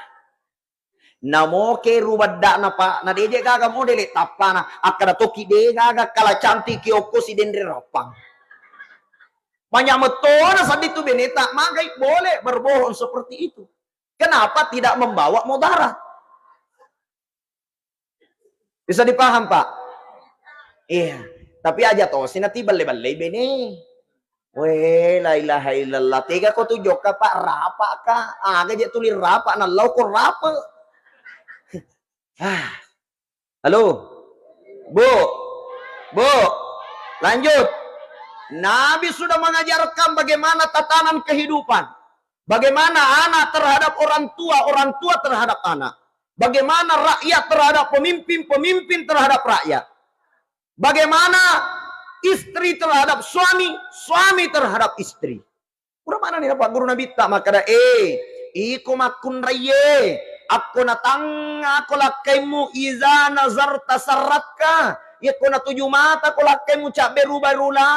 Namo ke rubadak na pa. Na deje gaga modele tapa na. Akada toki de gaga kala cantik kioko si dendre rapang. Banyak metode saat itu beneta. Magai boleh berbohong seperti itu. Kenapa tidak membawa mudarat? Bisa dipaham, Pak? Iya. Tapi aja toh, sinati bale-bale bene. Weh, la ilaha illallah. Tega ko tuh joka, Pak, rapa ka. Aga dia tulis rapa, na lau ko rapa. Halo? Bu? Bu? Lanjut. Nabi sudah mengajarkan bagaimana tatanan kehidupan. Bagaimana anak terhadap orang tua terhadap anak. Bagaimana rakyat terhadap pemimpin, pemimpin terhadap rakyat. Bagaimana istri terhadap suami, suami terhadap istri. Udah mana nih Pak Guru Nabi tak makada iku makun raye. Aku natang aku lakaimu iza nazarta sarratka. Iku na 7 mata ko lakaimu cak beru-berula.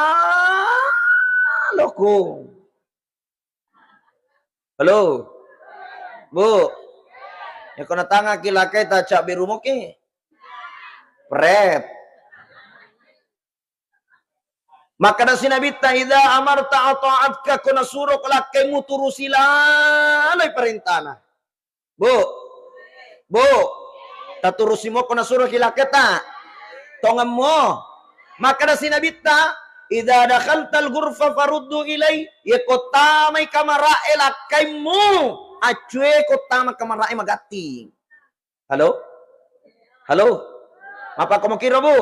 Loko. Halo. Bu. Ya kena tanga kilakai ta cak biru moke. Pret. Maka da sinabita idza amarta ata'atka kuna suruh lakaimu turusila lay perintana. Bu. Bu. Ta turusimo kuna suruh kilaketa. Tongam mo. Maka da sinabita idza dakhaltal ghurfa faruddu ilai yakotamai kamarae lakaimu. Acue kotama kamarai magati. Halo? Halo? Apa kamu kira, Bu?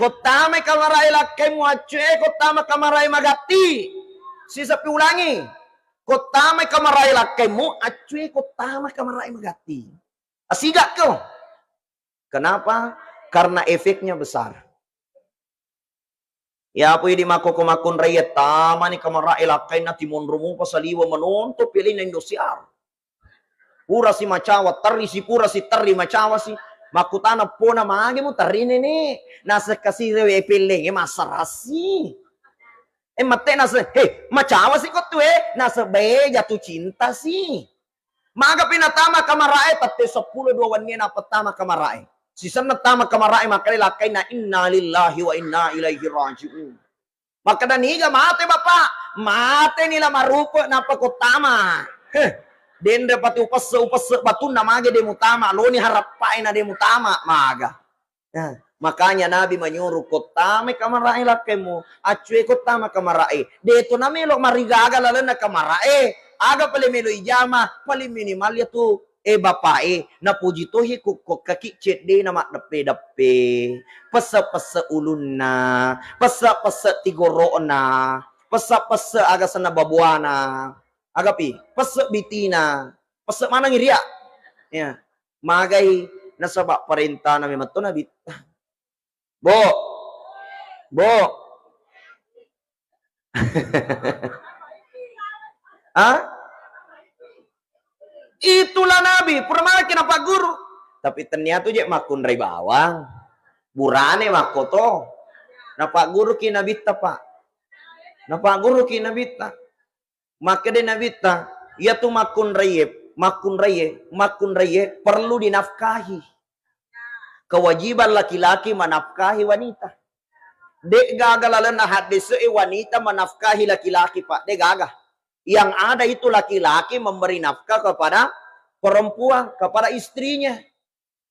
Kotama kamarai lakaimu acue kotama kamarai magati. Sisapi ulangi. Kotama kamarai lakaimu acue kotama kamarai magati. Asigak kau. Kenapa? Karena efeknya besar. Ya apa di makon raya tama ni kamara elakay na timon rumo pasaliwa manonto pilih na Indosiar. Pura si macawa tari si pura si tari macawa si makutana po na maagi mo tari ni nasa kasi rewe pilih masarasi. Mate nasa macawa si kotu nasa be jatuh cinta si. Maga pinatama kamarae tate 10 2 niya na patama kamarae. Sisan na tama kamarae makalilakay na inna lillahi wa inna ilaihi raji'un. Maka daniga mate bapak. Mate nila marupa na pakutama. Den dapat upas batun na maga de mutama. Lo ni harapain na de mutama maga. Makanya Nabi menyuruh kotame kamarae lakay mo. Acue kotama kamarae. Deto na melo marigaga lala na kamarae. Aga pala melo ijama. Pali minimal ya tu. bapae na puji tohi kukuk kaki cede nama depe pesa ulun na pesa tigoro na pesa aga sana babuana agapi pesa bitina pesa mana ngiria ya magai nasabak perintah na memang na bit bo ah itulah Nabi, pernah kenapa guru? Tapi ternyata je makun rai bawang. Burane makoto. Napa guru ki nabita pak? Napa guru ki nabita? Maka de nabita, ya tu makun raye perlu dinafkahi. Kewajiban laki-laki menafkahi wanita. Dek gagal na hadis wanita menafkahi laki-laki pak. Dek gagah. Yang ada itu laki-laki memberi nafkah kepada perempuan, kepada istrinya.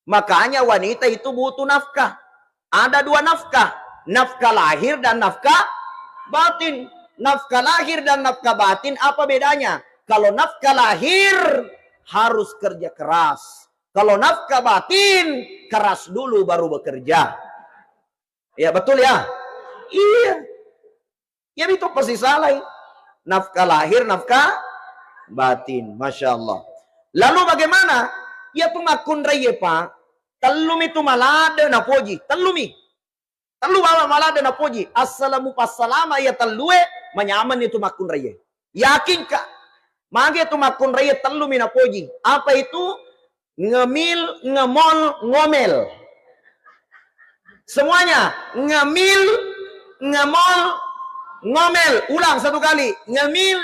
Makanya wanita itu butuh nafkah. Ada dua nafkah. Nafkah lahir dan nafkah batin. Nafkah lahir dan nafkah batin apa bedanya? Kalau nafkah lahir harus kerja keras. Kalau nafkah batin keras dulu baru bekerja. Ya betul ya? Iya. Ya itu pasti salah. Nafkah lahir, nafkah batin. Masya Allah. Lalu bagaimana? Ya tumakun raya pak. Telum itu malada na poji. Telumi. Telu malada na poji. Assalamu passalama ya telue. Menyaman itu makun raya. Yakin kak? Mage itu makun raya telumi na poji. Apa itu? Ngemil, ngemol, ngomel. Semuanya. Ngemil, ngemol, ngomel. Ulang satu kali. Ngemil.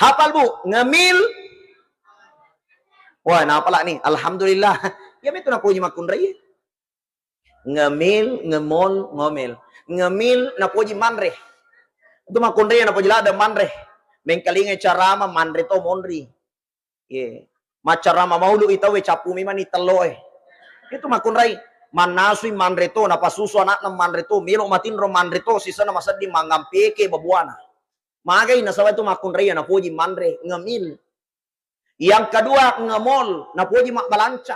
Hafal bu. Ngemil. Wah, nah apalah nih. Alhamdulillah. Ya itu nak puji makun raya. Ngemil, ngemol, ngomel. Ngemil nak puji manreh. Itu makun raya nak puji lah ada manreh. Mengkalinge carama manreh to monri. Ye. Macarama maulu itawe capu mimani teloe. Itu makun raya. Manasui manreto na pasusu anak na manreto milo matin ro manreto sisa na masadi mangampeke babuana magay na sawa itu makun raya na puji manre ngemil. Yang kedua ngemol na puji makbalanca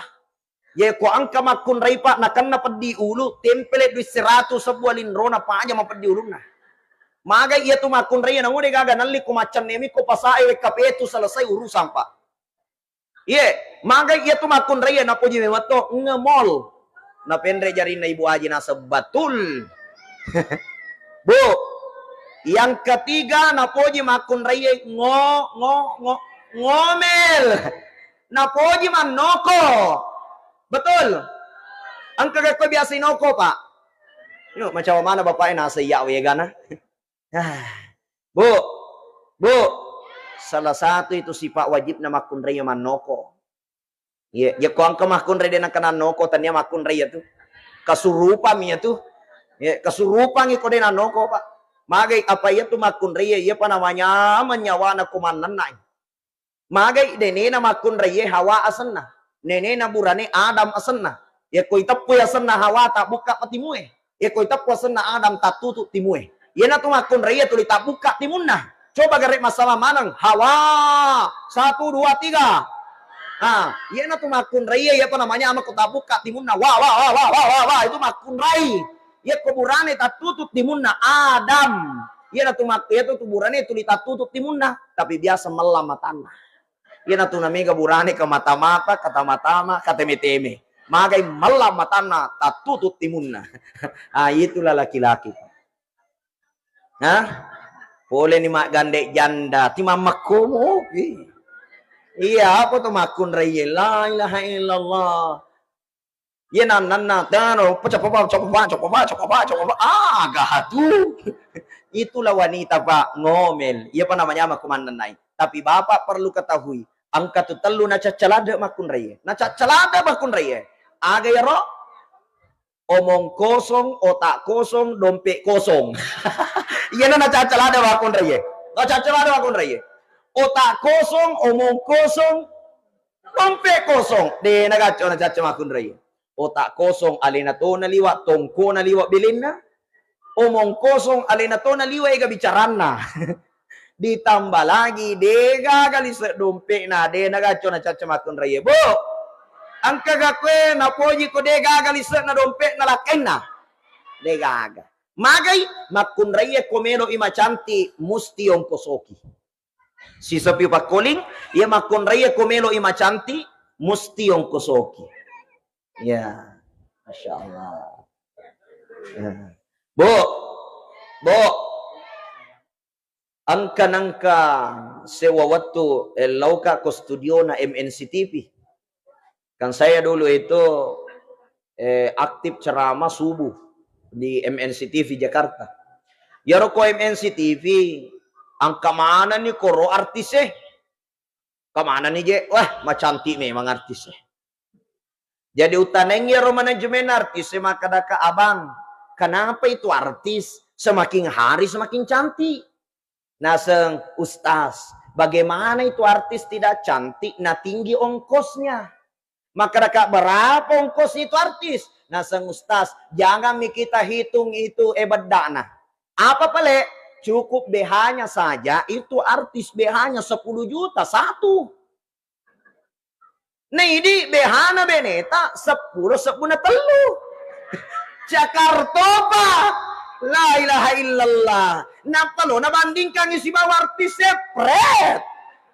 ye ko angka makun raya pa na kan na pedi ulu tempele du 100 sebuah linro na pa aja mapedi ulu na magay iya tu makun raya na ngode gaga nalli ko macan nemi ko pasae we kapetu selesai urusan pa ye magay iya tu makun raya na puji memato ngemol. Na pendre jari na ibu haji na sebatul. Bu, yang ketiga na poji makun raya ngomel. Na poji man noko. Betul. Ang kagak ko biasa noko pak. Yuk macam mana bapaknya nasa yawe gana. Bu, salah satu itu sifat wajib na makun raya man noko. Ya ko ang kamakun raya na kanan noko tanya makun raya tu. Kasurupa miya tu. Ya kasurupa ngi ko din noko pak. Magay apa ya tu makun raya ya pa namanya menyawa na kumanan na. Magay dene na makun raya Hawa asan na. Nene na burane Adam asan na. Ya ko itapu asan na Hawa tak buka patimu Ya ko itapu asan na Adam tak tutup timu Ya na tu makun raya tu tak buka timun na. Coba garek masalah manang Hawa 1 2 3. Ya na tu makun raya ya apa namanya ama kota buka timunna wah itu makun rai ya kuburane tatutup timunna Adam ya na tu makun ya tu kuburane itu ditatutup timunna tapi biasa melam matana ya na tu namega burane ke mata-mata kata mata-mata kata teme magai melam matana tatutup timunna itulah laki-laki boleh ni mak gandek janda timamakomo iya apa tuh makun raya la ilaha illallah ya nanana tano coba gatu itulah wanita pak ngomel iya apa namanya mak komandan naik tapi bapak perlu ketahui angka tu telu na cacalada makun raya na cacalada makun raya aga ya ro omong kosong otak kosong dompet kosong iya na cacalada makun raya na cacalada makun raya otak kosong, omong kosong, dompet kosong. Di nagacho na caca makun raya. Otak kosong, alina to naliwa, tongko naliwa bilin na. Omong kosong, alina to naliwa, iga bicaran na. Ditambah lagi, de gagali sa dompet na, de nagacho na chachamakon raya. Bo, ang kagakwe na poji ko de gagali sa na dompet na lakin na. De gaga. Magay, makun raya komeno imachanti musti yung kosoki. Si sapi pakoling, ya makun raya komeno imachanti musti yung kosoki. Ya, Masya Allah. Ya. Bo, ang kanangka sewawatu lauka ko studio na MNC TV. Kan saya dulu itu aktif ceramah subuh di MNC TV Jakarta. Yaro ko MNC TV, ang kamana ni koro artis Kamana ni je, wah macanti memang artis Jadi utaneng yaro manajemen artis makadaka abang. Kenapa itu artis semakin hari semakin cantik? Naseng ustaz, bagaimana itu artis tidak cantik, nah tinggi ongkosnya. Maka dekat berapa ongkos itu artis? Naseng ustaz, jangan kita hitung itu bedana. Apa pale? Cukup BH-nya saja, itu artis BH-nya 10 juta satu. Nah ini BH-nya beneta 10 telu. Jakarta Pak. La ilaha illallah. Napa lo nabandingkan isi bawa artis sepret.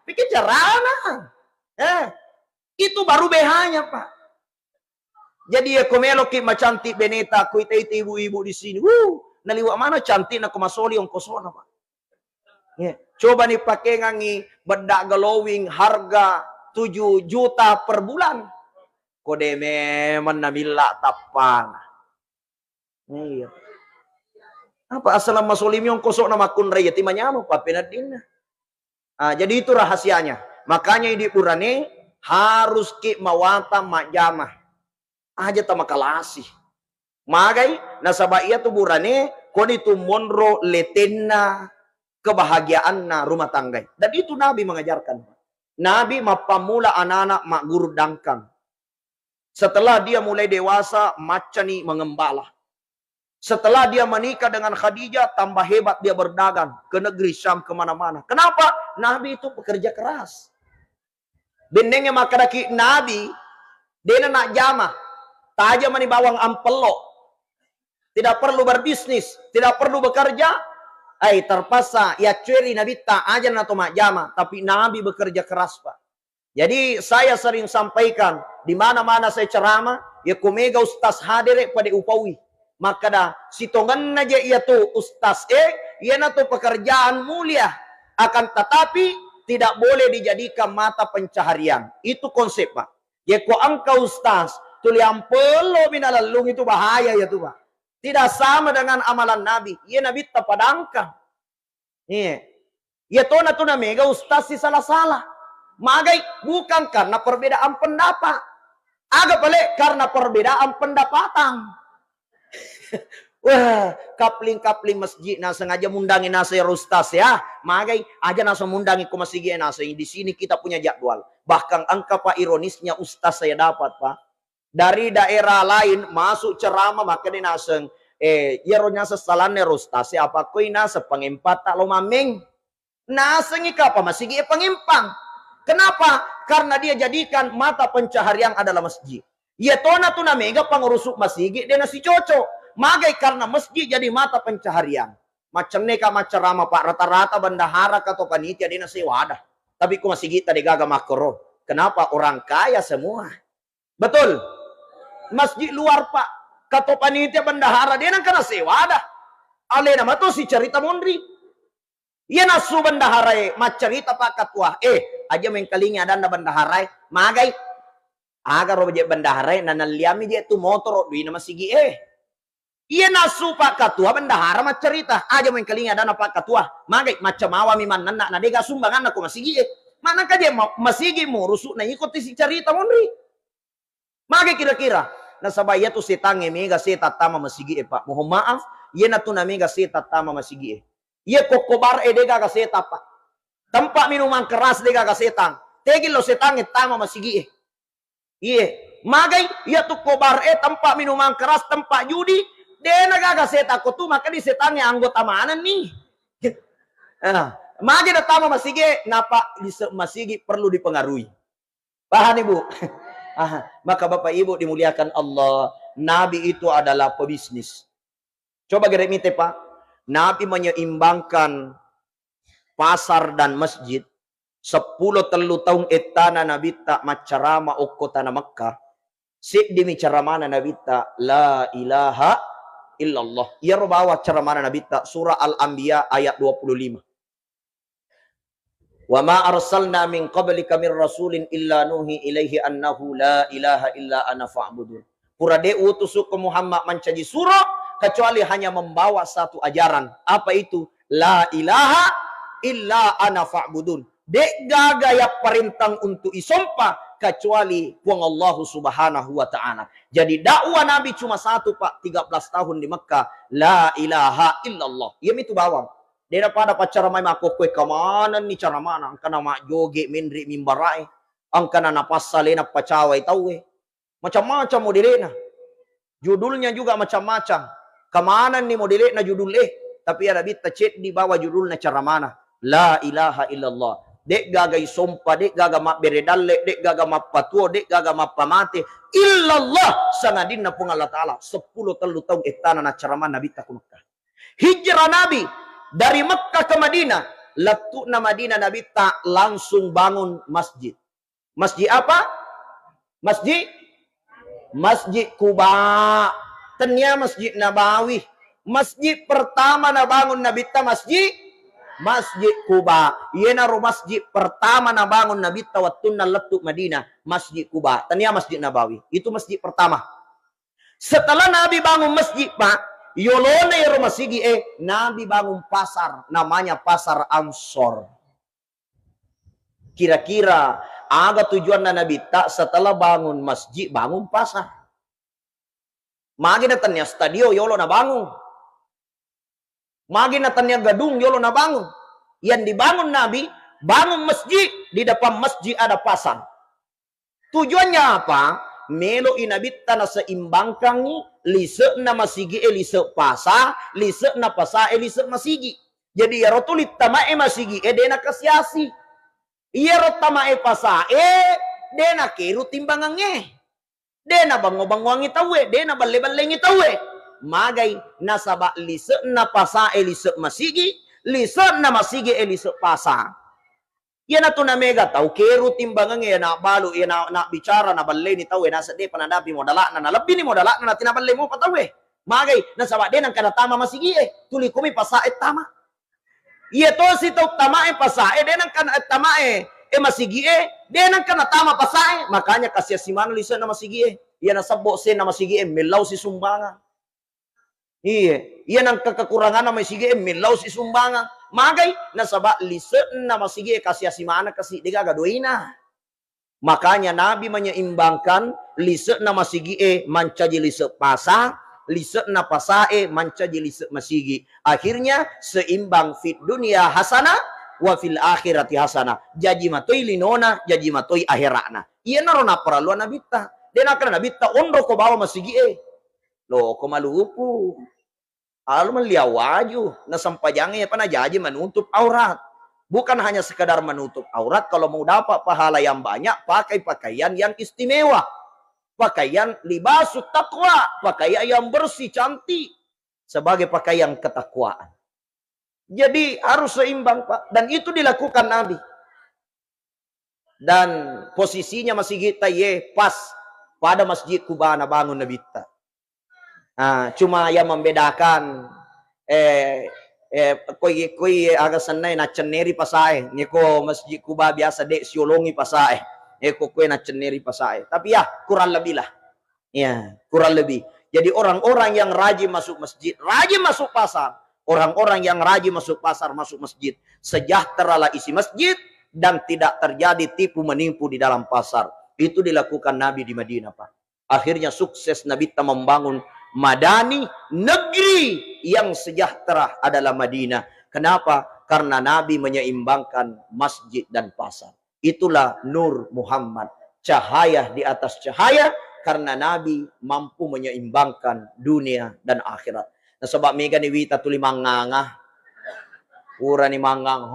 Pikir jarana. Itu baru BH-nya Pak. Jadi ya komelo ki macantik beneta ku ite ibu-ibu di sini. Naliwa mana cantik na kumasoli ang kosona Pak. Coba nih pakai ngangi bedak glowing harga 7 juta per bulan. Kode memang namila tapan. Iya. Apa asalam masolim yung kosok na makun raya timanya mo pa pinadin na. Jadi itu rahasianya. Makanya di urane harus ki mawata majama. Aja ta makalasi. Magay nasaba iya tu burane kon itu monro letenna kebahagiaan na rumah tangga. Dan itu Nabi mengajarkan. Nabi mapamula anak-anak makguru dangkang. Setelah dia mulai dewasa macani mengembala. Setelah dia menikah dengan Khadijah, tambah hebat dia berdagang ke negeri Syam kemana-mana. Kenapa? Nabi itu pekerja keras. Bendengnya makadaki Nabi, dia nak jamah. Taja mani bawang ampelo. Tidak perlu berbisnis, tidak perlu bekerja. Terpaksa ya curi Nabi tak aja nato mak jamah. Tapi Nabi bekerja keras Pak. Jadi saya sering sampaikan, di mana-mana saya ceramah, ya kumega ustaz hadir pada upawi. Maka dah si tongan aja ia tu ustaz ia na tu pekerjaan mulia, akan tetapi tidak boleh dijadikan mata pencaharian. Itu konsep Pak. Ya ko angka ustaz tuliang pelo binalalung itu bahaya ya tu Pak. Tidak sama dengan amalan Nabi. Ia Nabi tapadangkan. Iya. Ya to na tu na mega ustaz si salah-salah. Magay bukan karena perbedaan pendapat. Agak balik karena perbedaan pendapatan. Wah, kapling-kapling masjid na sengaja mundangi nasa ustaz ya. Magay aja nasa mundangi ko masigi nasa di sini kita punya jadwal. Bahkan angka Pak ironisnya ustaz saya dapat Pak. Dari daerah lain masuk ceramah maka dia naseng yeronya sesalane ustaz ya apa koi nasa pangimpat tak lo mameng. Naseng ika apa masigi pangimpang. Kenapa? Karena dia jadikan mata pencaharian adalah masjid. Ya tona tu na mega pangurusuk masigi dia nasi cocok. Magai karena masjid jadi mata pencaharian. Macam neka macerama Pak rata-rata bendahara atau panitia dia nasi wadah. Tapi ku masih kita digaga makro. Kenapa? Orang kaya semua. Betul. Masjid luar Pak. Kato panitia bendahara dia nang kena sewadah. Ale nama tu si cerita mondri. Ia nasu bendahara macerita Pak katua. Aja mengkalingi ada bendahara. Magai agar roje bendahara nanaliami dia tu motor duit nama sigi Iya nasu Pak Ketua bendahara mah cerita aja main kelinga dana Pak Ketua. Magai macam awa miman nana na dega sumbangan aku masigi mana kaje masigi mo rusuk na ikuti si cerita monri. Magai kira-kira nasabaya tu setange mega seta tama masigi Pak. Mohon maaf, iya na tu na mega seta tama masigi Iya kokobar dega ka seta Pak. Tempat minuman keras dega ka setang. Tegil lo setange tama masigi Iya, magai iya tu kobar tempat minuman keras, tempat judi. Dia nagagaseta ko tu maka di setangnya anggota mana nih. Magi na tama masigi, napa masigi perlu dipengaruhi. Paham Ibu? Maka Bapak Ibu dimuliakan Allah, Nabi itu adalah pebisnis. Coba geremite Pak, Nabi menyeimbangkan pasar dan masjid. 10 telu tahun etana Nabi tak macarama o kota na Makkah. Si dimi caramana Nabi tak la ilaha illallah. Ia bawa caramana Nabi tak surah Al-Anbiya ayat 25. Wa ma arsalna min qablika min rasulin illa nuhi ilaihi annahu la ilaha illa ana fa'budun. Pura de utus ke Muhammad mencaji surah kecuali hanya membawa satu ajaran. Apa itu? La ilaha illa ana fa'budun. Dek gagaya perintang untuk isompa kecuali puang Allah subhanahu wa ta'ala. Jadi dakwah Nabi cuma satu Pak, 13 tahun di Mekah. La ilaha illallah. Ia itu bawang. Dia pada pacar mai mako kue kemana ni cara mana? Angkana mak joge mendri mimbarai. Angkana napasale na pacawai tahu macam-macam modelnya. Judulnya juga macam-macam. Kemana nih modelnya judul tapi ada bita cek di bawah judulnya cara mana? La ilaha illallah. Dek gagai sompa, dek gaga mak beredalle, dek gaga mak patuo, dek gaga mak pamate. Illallah sangadin na pung Allah Ta'ala. 10 telu tahun etana na cara mana bita kunukah. Hijrah Nabi dari Mekah ke Madinah. Letuk na Madinah Nabi tak langsung bangun masjid. Masjid apa? Masjid Kuba. Tanya Masjid Nabawi. Masjid pertama na bangun Nabi ta Masjid Kuba. Iena ro masjid pertama na bangun Nabi ta wattuna letuk Madinah, Masjid Kuba. Tanya Masjid Nabawi. Itu masjid pertama. Setelah Nabi bangun masjid, Pak, yolone ro masigi Nabi bangun pasar, namanya Pasar Ansor. Kira-kira aga tujuan Nabi tak setelah bangun masjid, bangun pasar. Magi natanya stadio yolo na bangun. Magi natanya gedung yolo na bangun. Yang dibangun Nabi, bangun masjid, di depan masjid ada pasar. Tujuannya apa? Melo inabita na seimbangkan ni lise na masigi lise pasa, lise na pasa lise masigi. Jadi ya rotulit tamae masigi dena kasiasi. Iya rotamae pasa dena keru timbangange. Dena bango-bangoangi tawe, dena balle-ballengi tawe. Magai nasaba lise na pasa lise masigi, lise na masigi lise pasa. Yan na to na mega tau, keru timbangan yan na balo, yan na bicara na balay ni tao, nasa de pananabi mo dala na nalabi ni mo dala na tinabalay mo patawe. Magay, nasaba din ang kanatama masigi tuli kumi pasaet tama. Iya to si tau tama pasae, din ang kanatama masigi din ang kanatama pasae. Makanya kasya si Manolisa na masigi yan na sabo sen na masigi milaw si sumbangan. Iya, yan ang kakakurangan na masigi milaw si sumbangan. Magay nasaba lise na masigi kasi asimana kasi diga gadoy na. Makanya Nabi menyeimbangkan lise na masigi mancaji lise pasa, lise na pasae mancaji lise masigi. Akhirnya seimbang fit dunia hasana wa fil akhirati hasana. Jaji matoy linona, jaji matoy akhirana. Iya na ron aparaluan nabita. Dena kana nabita ondo ko bawa masigi Lo ko malupo. Alam meliawaju, nasampajangnya apa najaji menutup aurat. Bukan hanya sekadar menutup aurat, kalau mau dapat pahala yang banyak, pakai pakaian yang istimewa. Pakaian libasut taqwa, pakaian yang bersih, cantik. Sebagai pakaian ketakwaan. Jadi harus seimbang, Pak. Dan itu dilakukan Nabi. Dan posisinya masih kita pas pada Masjid Kuba na bangun Nabi ta. Cuma yang membedakan koi agak senai na ceneri pasae niko Masjid Kuba biasa dek siolongi pasae koi na ceneri pasae tapi ya kurang lebih lah ya kurang lebih. Jadi orang-orang yang rajin masuk masjid, rajin masuk pasar, orang-orang yang rajin masuk pasar, masuk masjid, sejahteralah isi masjid dan tidak terjadi tipu menipu di dalam pasar. Itu dilakukan Nabi di Madinah, Pak. Akhirnya sukses Nabi membangun Madani, negeri yang sejahtera adalah Madinah. Kenapa? Karena Nabi menyeimbangkan masjid dan pasar. Itulah Nur Muhammad, cahaya di atas cahaya, karena Nabi mampu menyeimbangkan dunia dan akhirat. Nah, sebab mega ni wita tuli manganga. Ura ni manggang.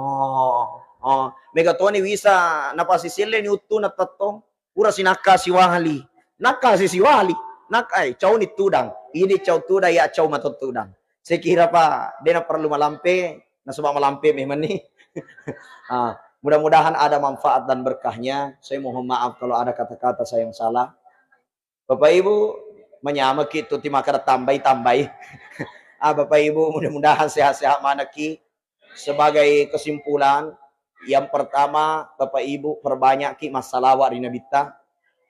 Mega to ni wisa napasisile ni utu na tatong. Ura sinaka si wali. Naka si wali. Nakay, caw ni tudang. Ini caw tudang, ya caw matutudang. Saya kira pa, dia na perlu malampe. Nasubang malampe memang ni. Mudah-mudahan ada manfaat dan berkahnya. Saya mohon maaf kalau ada kata-kata saya yang salah. Bapak Ibu, menyama gitu timakar tambay-tambay. Bapak Ibu, mudah-mudahan sehat-sehat manaki. Sebagai kesimpulan, yang pertama, Bapak Ibu, perbanyak ki masalawat di Nabi ta.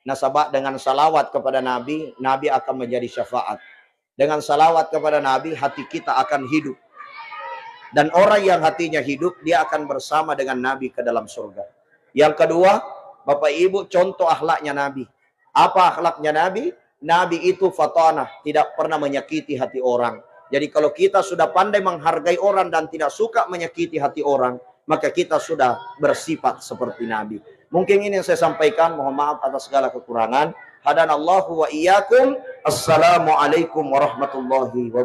Nasabak dengan salawat kepada Nabi, Nabi akan menjadi syafaat. Dengan salawat kepada Nabi, hati kita akan hidup. Dan orang yang hatinya hidup, dia akan bersama dengan Nabi ke dalam surga. Yang kedua, Bapak Ibu, contoh akhlaknya Nabi. Apa akhlaknya Nabi? Nabi itu fatanah, tidak pernah menyakiti hati orang. Jadi kalau kita sudah pandai menghargai orang dan tidak suka menyakiti hati orang, maka kita sudah bersifat seperti Nabi. Mungkin ini yang saya sampaikan. Mohon maaf atas segala kekurangan. Hadanallahu wa iyyakum. Assalamualaikum warahmatullahi wabarakatuh.